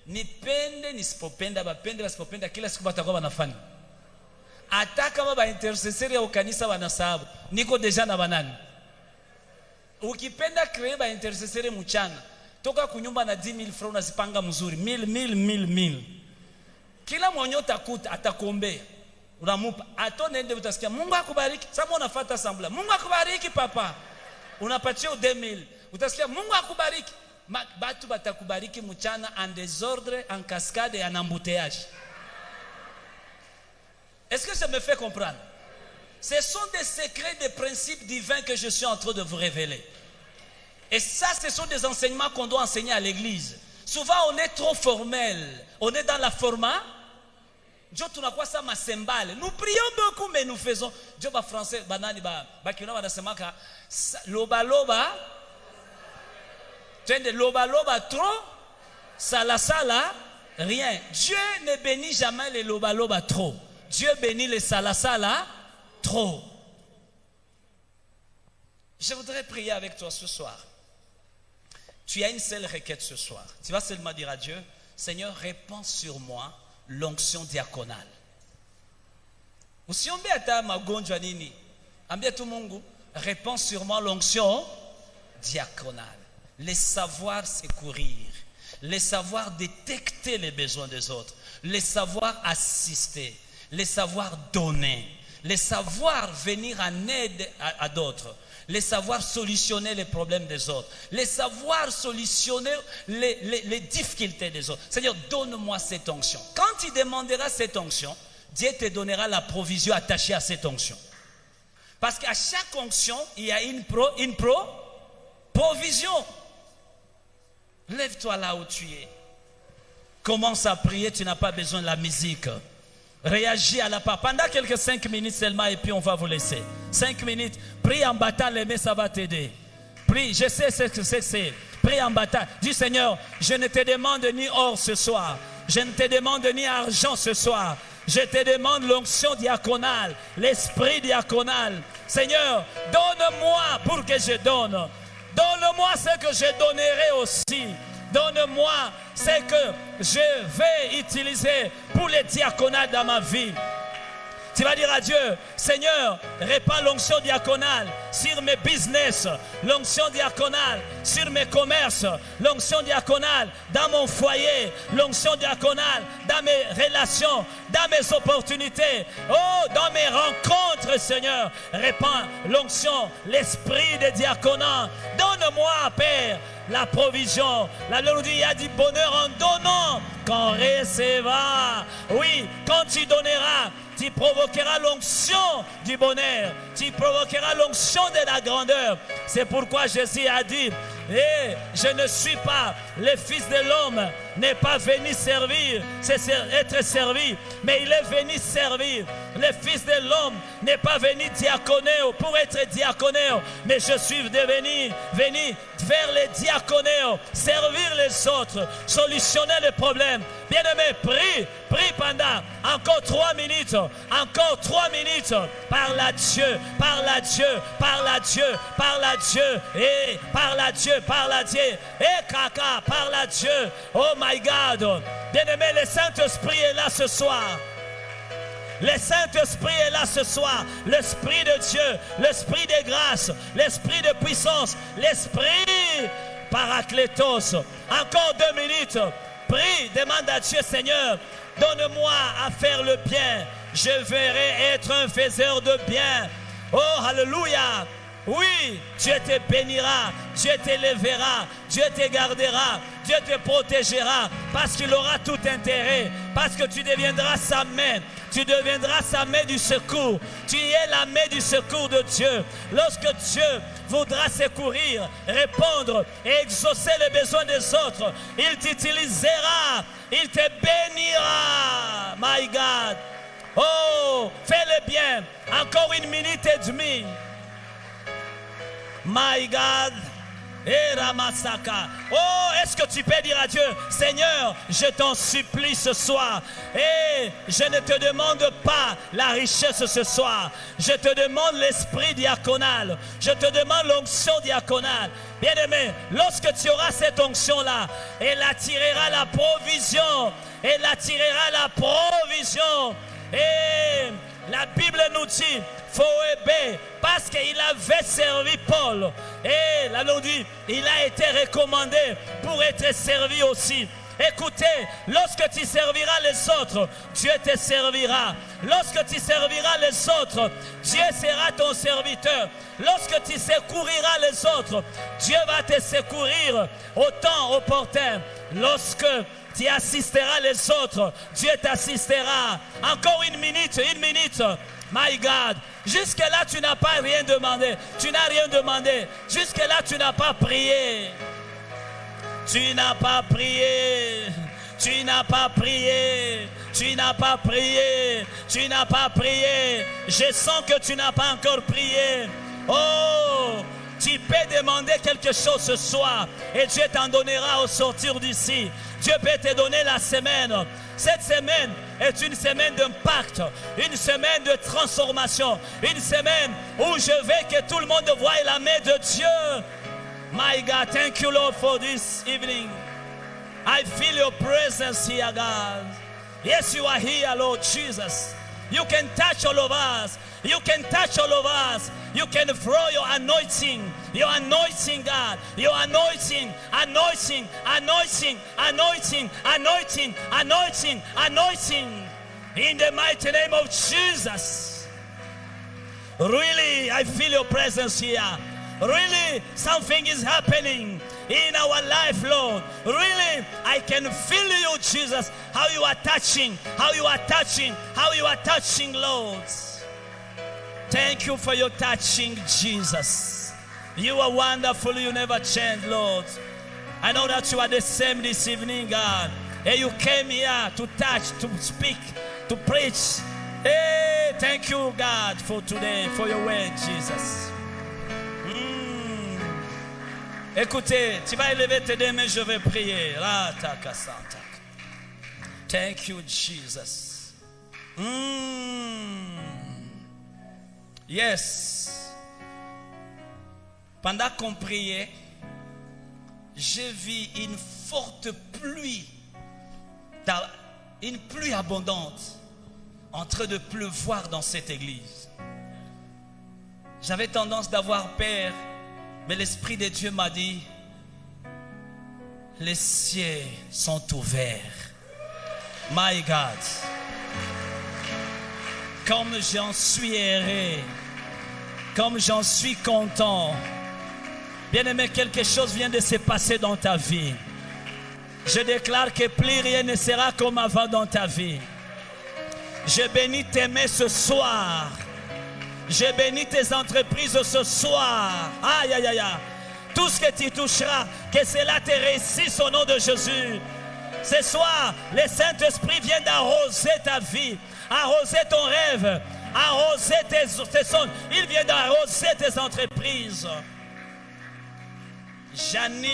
nipende nisipopenda bapende basipopenda kila siku batakuwa wanafanya. Hata kama ba intercessor ya kanisa wanasahabu niko deja na banani. Ukipenda créer ba intercessor mchana toka kunyumba na 10,000 francs unazipanga mzuri 1000 kila mwenye utakuta atakuombea unamupa atonende utasikia Mungu akubariki sasa unafuata sambla Mungu akubariki papa unapatia 2,000 utasikia Mungu akubariki batu batakubariki mchana en désordre en cascade et en embouteillage. Est-ce que ça me fait comprendre? Ce sont des secrets, des principes divins que je suis en train de vous révéler. Et ça, ce sont des enseignements qu'on doit enseigner à l'église. Souvent, on est trop formel. On est dans la format. Dieu, tu n'as quoi ça, ma cymbale. Nous prions beaucoup, mais nous faisons. Dieu, ba français, banani, ba kina, ba nasemaka, loba loba. Tu es de loba loba trop, sala sala, rien. Dieu ne bénit jamais les loba loba trop. Dieu bénit les sala sala trop. Je voudrais prier avec toi ce soir. Tu as une seule requête ce soir. Tu vas seulement dire à Dieu, Seigneur, répands sur moi l'onction diaconale. Usiombe hata magonjwa nini. Ambia tu Mungu, répands sur moi l'onction diaconale. Les savoir secourir, les savoir détecter les besoins des autres, les savoir assister, les savoir donner, les savoir venir en aide à d'autres, les savoir solutionner les problèmes des autres, les savoir solutionner les difficultés des autres. Seigneur, donne-moi cette onction. Quand tu demanderas cette onction, Dieu te donnera la provision attachée à cette onction. Parce qu'à chaque onction, il y a une provision. Lève-toi là où tu es. Commence à prier, tu n'as pas besoin de la musique. Réagis à la part. Pendant quelques 5 minutes seulement et puis on va vous laisser. 5 minutes. Prie en battant les mains, ça va t'aider. Prie, je sais ce que c'est. Prie en battant. Dis Seigneur, je ne te demande ni or ce soir. Je ne te demande ni argent ce soir. Je te demande l'onction diaconale, l'esprit diaconal. Seigneur, donne-moi pour que je donne. Donne-moi ce que je donnerai aussi. Donne-moi ce que je vais utiliser pour les diaconales dans ma vie. Tu vas dire à Dieu, Seigneur, répands l'onction diaconale sur mes business, l'onction diaconale sur mes commerces, l'onction diaconale dans mon foyer, l'onction diaconale dans mes relations, dans mes opportunités, oh, dans mes rencontres, Seigneur. Répands l'onction, l'esprit de diaconat. Donne-moi, Père, la provision. La Lord dit, il y a du bonheur en donnant qu'on recevra. Oui, quand tu donneras, tu provoqueras l'onction du bonheur. Tu provoqueras l'onction de la grandeur. C'est pourquoi Jésus a dit, je ne suis pas le Fils de l'homme, n'est pas venu servir, c'est être servi, mais il est venu servir. Le Fils de l'homme n'est pas venu diaconer pour être diaconé, mais je suis venu faire les diaconés, servir les autres, solutionner les problèmes. Bien-aimé, prie pendant encore 3 minutes, encore 3 minutes. Parle à Dieu, parle à Dieu, parle à Dieu, parle à Dieu, et parle à Dieu, parle à Dieu, et caca, parle à Dieu. Oh my God, bien-aimé, le Saint-Esprit est là ce soir. Le Saint-Esprit est là ce soir. L'Esprit de Dieu, l'Esprit de grâce, l'Esprit de puissance, l'Esprit Paraclétos. Encore 2 minutes. Prie, demande à Dieu, Seigneur, donne-moi à faire le bien. Je verrai être un faiseur de bien. Oh, alléluia. Oui, Dieu te bénira, Dieu t'élèvera, Dieu te gardera, Dieu te protégera, parce qu'il aura tout intérêt, parce que tu deviendras sa main, tu deviendras sa main du secours, tu es la main du secours de Dieu. Lorsque Dieu voudra secourir, répondre et exaucer les besoins des autres, il t'utilisera, il te bénira. My God, oh, fais le bien, encore 1 minute et demie. My God, et Ramasaka. Oh, est-ce que tu peux dire à Dieu, Seigneur, je t'en supplie ce soir. Et je ne te demande pas la richesse ce soir. Je te demande l'esprit diaconal. Je te demande l'onction diaconale. Bien-aimé, lorsque tu auras cette onction-là, elle attirera la provision. Elle attirera la provision. Et la Bible nous dit, Phoebe, parce qu'il avait servi Paul. Et là, nous dit, il a été recommandé pour être servi aussi. Écoutez, lorsque tu serviras les autres, Dieu te servira. Lorsque tu serviras les autres, Dieu sera ton serviteur. Lorsque tu secouriras les autres, Dieu va te secourir au temps opportun. Lorsque tu assisteras les autres, Dieu t'assistera. Encore 1 minute, 1 minute. My God, jusque-là tu n'as pas rien demandé. Tu n'as rien demandé. Jusque-là tu n'as pas prié. Tu n'as pas prié. Tu n'as pas prié. Tu n'as pas prié. Tu n'as pas prié. Je sens que tu n'as pas encore prié. Oh, tu peux demander quelque chose ce soir et Dieu t'en donnera au sortir d'ici. Dieu peut te donner la semaine. Cette semaine est une semaine d'impact, une semaine de transformation, une semaine où je veux que tout le monde voie la main de Dieu. My God, thank you, Lord, for this evening. I feel your presence here, God. Yes, you are here, Lord Jesus. You can touch all of us. You can touch all of us. You can throw your anointing, God, your anointing, anointing, anointing, anointing, anointing, anointing, anointing, in the mighty name of Jesus. Really, I feel your presence here. Really, something is happening in our life, Lord. Really, I can feel you, Jesus, how you are touching, how you are touching, how you are touching, Lord. Thank you for your touching, Jesus. You are wonderful. You never change, Lord. I know that you are the same this evening, God. And you came here to touch, to speak, to preach. Hey, thank you, God, for today, for your word, Jesus. Écoutez, tu vas élever tes deux mains, je vais prier. Thank you, Jesus. Yes. Pendant qu'on priait, j'ai vu une forte pluie, une pluie abondante en train de pleuvoir dans cette église. J'avais tendance d'avoir peur, mais l'Esprit de Dieu m'a dit, les cieux sont ouverts. My God. Comme j'en suis heureux, comme j'en suis content. Bien-aimé, quelque chose vient de se passer dans ta vie. Je déclare que plus rien ne sera comme avant dans ta vie. Je bénis tes mains ce soir. Je bénis tes entreprises ce soir. Aïe, aïe, aïe. Tout ce que tu toucheras, que cela te réussisse au nom de Jésus. Ce soir, le Saint-Esprit vient d'arroser ta vie, arroser ton rêve, arroser tes sons. Il vient d'arroser tes entreprises. J'annule,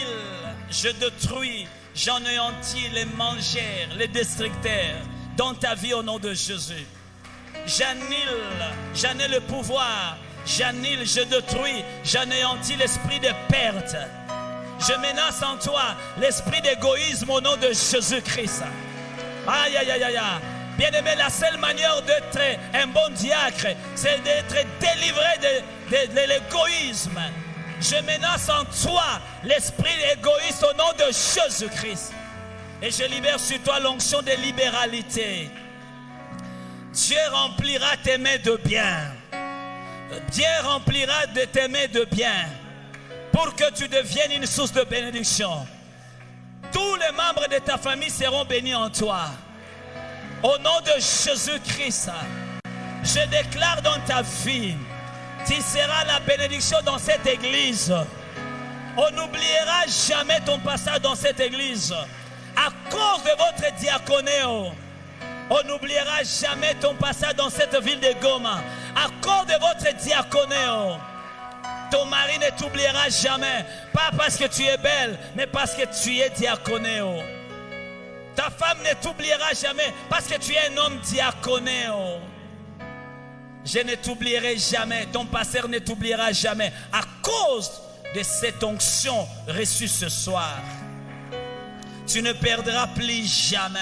je détruis, j'anéantis les mangeurs, les destructeurs dans ta vie au nom de Jésus. J'annule le pouvoir, j'annule, je détruis, j'anéantis l'esprit de perte. Je menace en toi l'esprit d'égoïsme au nom de Jésus-Christ. Aïe, aïe, aïe, aïe. Bien-aimé, la seule manière d'être un bon diacre, c'est d'être délivré de l'égoïsme. Je menace en toi l'esprit égoïste au nom de Jésus-Christ. Et je libère sur toi l'onction de libéralité. Dieu remplira tes mains de bien. Dieu remplira de tes mains de bien. Pour que tu deviennes une source de bénédiction. Tous les membres de ta famille seront bénis en toi. Au nom de Jésus-Christ, je déclare dans ta vie, tu seras la bénédiction dans cette église. On n'oubliera jamais ton passage dans cette église. À cause de votre diaconéo, on n'oubliera jamais ton passage dans cette ville de Goma. À cause de votre diaconéo, ton mari ne t'oubliera jamais. Pas parce que tu es belle, mais parce que tu es diaconéo. Ta femme ne t'oubliera jamais parce que tu es un homme diaconéo. Je ne t'oublierai jamais. Ton pasteur ne t'oubliera jamais. À cause de cette onction reçue ce soir, tu ne perdras plus jamais.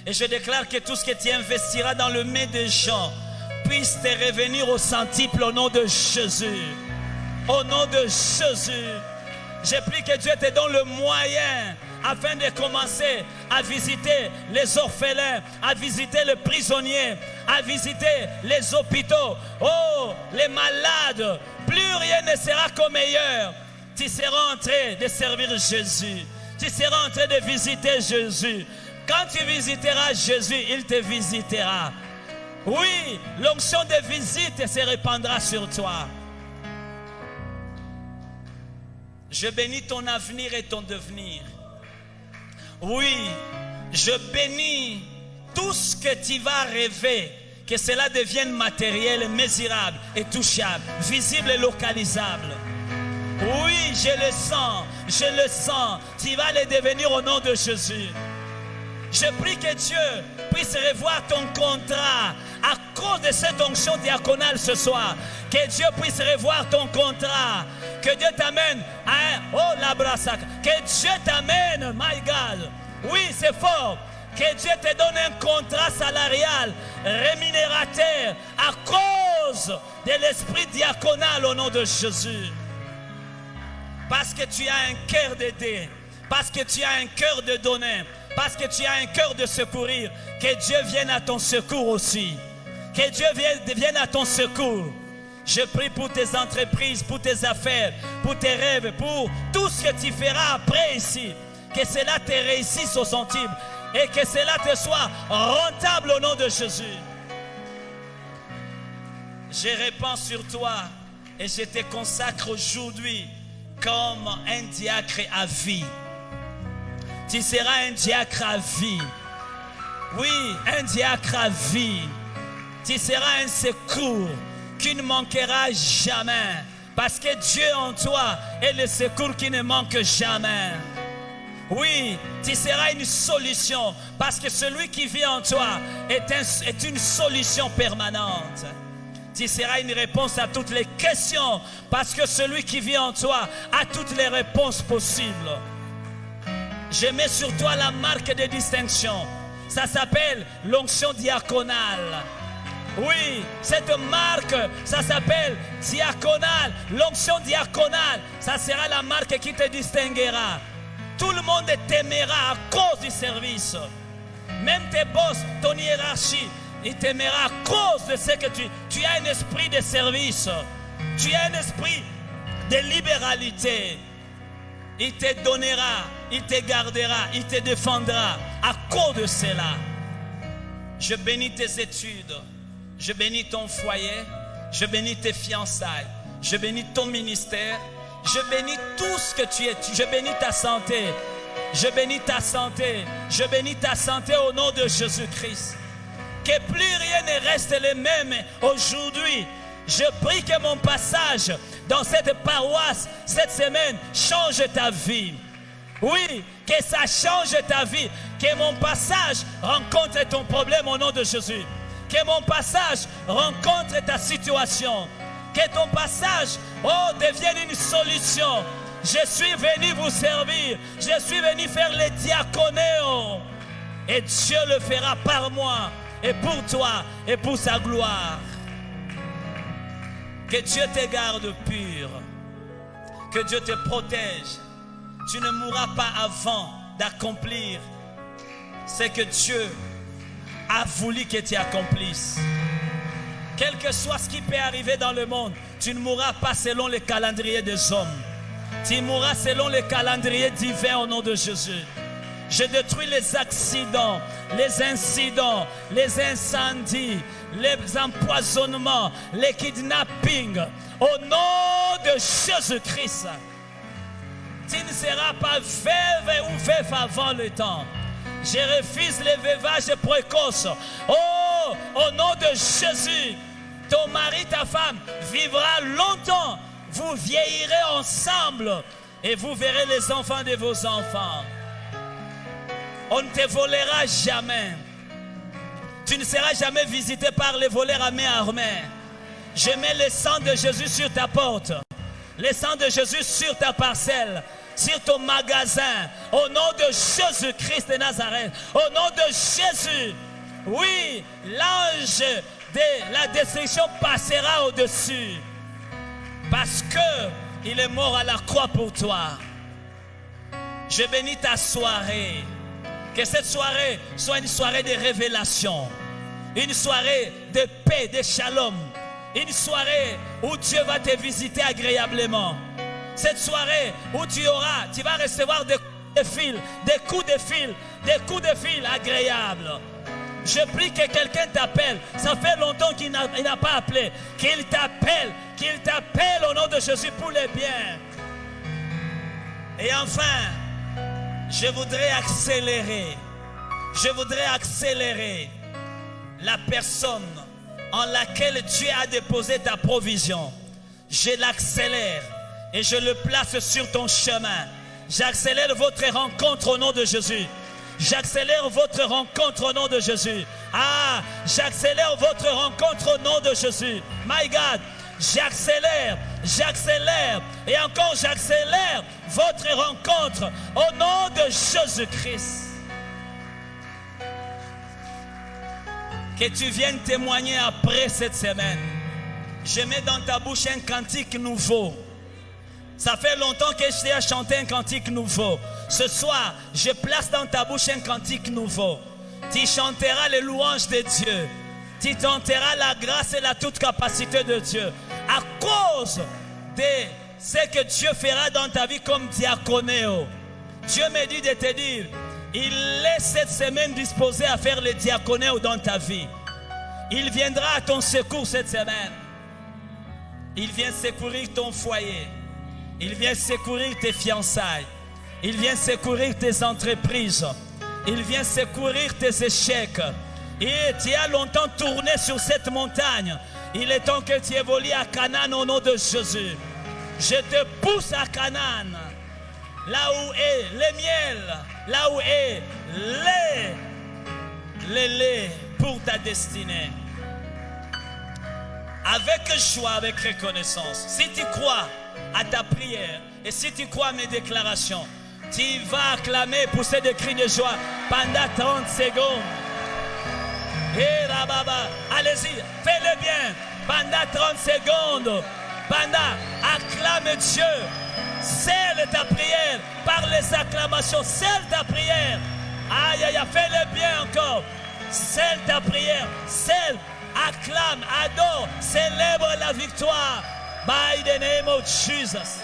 Et je déclare que tout ce que tu investiras dans le main des gens puisse te revenir au centuple au nom de Jésus. Au nom de Jésus, j'ai pris que Dieu te donne le moyen afin de commencer à visiter les orphelins, à visiter les prisonniers, à visiter les hôpitaux. Oh, les malades, plus rien ne sera comme meilleur. Tu seras en train de servir Jésus. Tu seras en train de visiter Jésus. Quand tu visiteras Jésus, il te visitera. Oui, l'onction de visite se répandra sur toi. Je bénis ton avenir et ton devenir. Oui, je bénis tout ce que tu vas rêver, que cela devienne matériel, mesurable et touchable, visible et localisable. Oui, je le sens, tu vas le devenir au nom de Jésus. Je prie que Dieu puisse revoir ton contrat à cause de cette onction diaconale ce soir. Que Dieu puisse revoir ton contrat. Que Dieu t'amène à oh la brassaka. Que Dieu t'amène, my God. Oui, c'est fort. Que Dieu te donne un contrat salarial rémunérateur à cause de l'esprit diaconal au nom de Jésus. Parce que tu as un cœur d'aider. Parce que tu as un cœur de donner. Parce que tu as un cœur de secourir. Que Dieu vienne à ton secours aussi. Que Dieu vienne à ton secours. Je prie pour tes entreprises, pour tes affaires, pour tes rêves, pour tout ce que tu feras après ici. Que cela te réussisse au centime. Et que cela te soit rentable au nom de Jésus. Je répands sur toi et je te consacre aujourd'hui comme un diacre à vie. Tu seras un diacre à vie. Oui, un diacre à vie. Tu seras un secours qui ne manquera jamais. Parce que Dieu en toi est le secours qui ne manque jamais. Oui, tu seras une solution parce que celui qui vit en toi est une solution permanente. Tu seras une réponse à toutes les questions parce que celui qui vit en toi a toutes les réponses possibles. Je mets sur toi la marque de distinction. Ça s'appelle l'onction diaconale. Oui, cette marque, ça s'appelle diaconale. L'onction diaconale, ça sera la marque qui te distinguera. Tout le monde t'aimera à cause du service. Même tes boss, ton hiérarchie, il t'aimera à cause de ce que tu as un esprit de service. Tu as un esprit de libéralité. Il te donnera, il te gardera, il te défendra à cause de cela. Je bénis tes études. Je bénis ton foyer, je bénis tes fiançailles, je bénis ton ministère, je bénis tout ce que tu es, je bénis ta santé, je bénis ta santé, je bénis ta santé au nom de Jésus-Christ. Que plus rien ne reste le même aujourd'hui. Je prie que mon passage dans cette paroisse, cette semaine, change ta vie. Oui, que ça change ta vie, que mon passage rencontre ton problème au nom de Jésus. Que mon passage rencontre ta situation. Que ton passage, devienne une solution. Je suis venu vous servir. Je suis venu faire le diaconéo. Et Dieu le fera par moi et pour toi et pour sa gloire. Que Dieu te garde pur. Que Dieu te protège. Tu ne mourras pas avant d'accomplir ce que Dieu a voulu que tu accomplisses. Quel que soit ce qui peut arriver dans le monde, tu ne mourras pas selon le calendrier des hommes. Tu mourras selon le calendrier divin au nom de Jésus. Je détruis les accidents, les incidents, les incendies, les empoisonnements, les kidnappings. Au nom de Jésus-Christ. Tu ne seras pas veuve ou veuf avant le temps. Je refuse les veuvages précoces. Oh, au nom de Jésus, ton mari, ta femme vivra longtemps. Vous vieillirez ensemble et vous verrez les enfants de vos enfants. On ne te volera jamais. Tu ne seras jamais visité par les voleurs à main armée. Je mets le sang de Jésus sur ta porte. Le sang de Jésus sur ta parcelle. Sur ton magasin, au nom de Jésus-Christ de Nazareth, au nom de Jésus, oui, l'ange de la destruction passera au-dessus, parce que il est mort à la croix pour toi. Je bénis ta soirée, que cette soirée soit une soirée de révélation, une soirée de paix, de shalom, une soirée où Dieu va te visiter agréablement. Cette soirée où tu vas recevoir des coups de fil agréables. Je prie que quelqu'un t'appelle. Ça fait longtemps qu'il n'a pas appelé. Qu'il t'appelle au nom de Jésus pour le bien. Et enfin, je voudrais accélérer la personne en laquelle Dieu a déposé ta provision. Je l'accélère. Et je le place sur ton chemin. J'accélère votre rencontre au nom de Jésus. J'accélère votre rencontre au nom de Jésus. Ah, j'accélère votre rencontre au nom de Jésus. My God, j'accélère. Et encore j'accélère votre rencontre au nom de Jésus-Christ. Que tu viennes témoigner après cette semaine. Je mets dans ta bouche un cantique nouveau. Ça fait longtemps que je t'ai chanté un cantique nouveau. Ce soir, je place dans ta bouche un cantique nouveau. Tu chanteras les louanges de Dieu. Tu tenteras la grâce et la toute capacité de Dieu. À cause de ce que Dieu fera dans ta vie comme diaconéo. Dieu me dit de te dire, il est cette semaine disposé à faire le diaconéo dans ta vie. Il viendra à ton secours cette semaine. Il vient secourir ton foyer. Il vient secourir tes fiançailles. Il vient secourir tes entreprises. Il vient secourir tes échecs. Et tu as longtemps tourné sur cette montagne. Il est temps que tu évolues à Canaan au nom de Jésus. Je te pousse à Canaan. là où est le miel, là où est le lait pour ta destinée. Avec joie, avec reconnaissance. Si tu crois à ta prière et si tu crois à mes déclarations, tu vas acclamer, pousser des cris de joie pendant 30 secondes. Et rababa, allez-y, fais-le bien. Pendant 30 secondes, acclame Dieu. Scelle ta prière par les acclamations. Scelle ta prière. Aïe, aïe, fais-le bien encore. Scelle ta prière. Scelle, acclame, adore, célèbre la victoire. By the name of Jesus.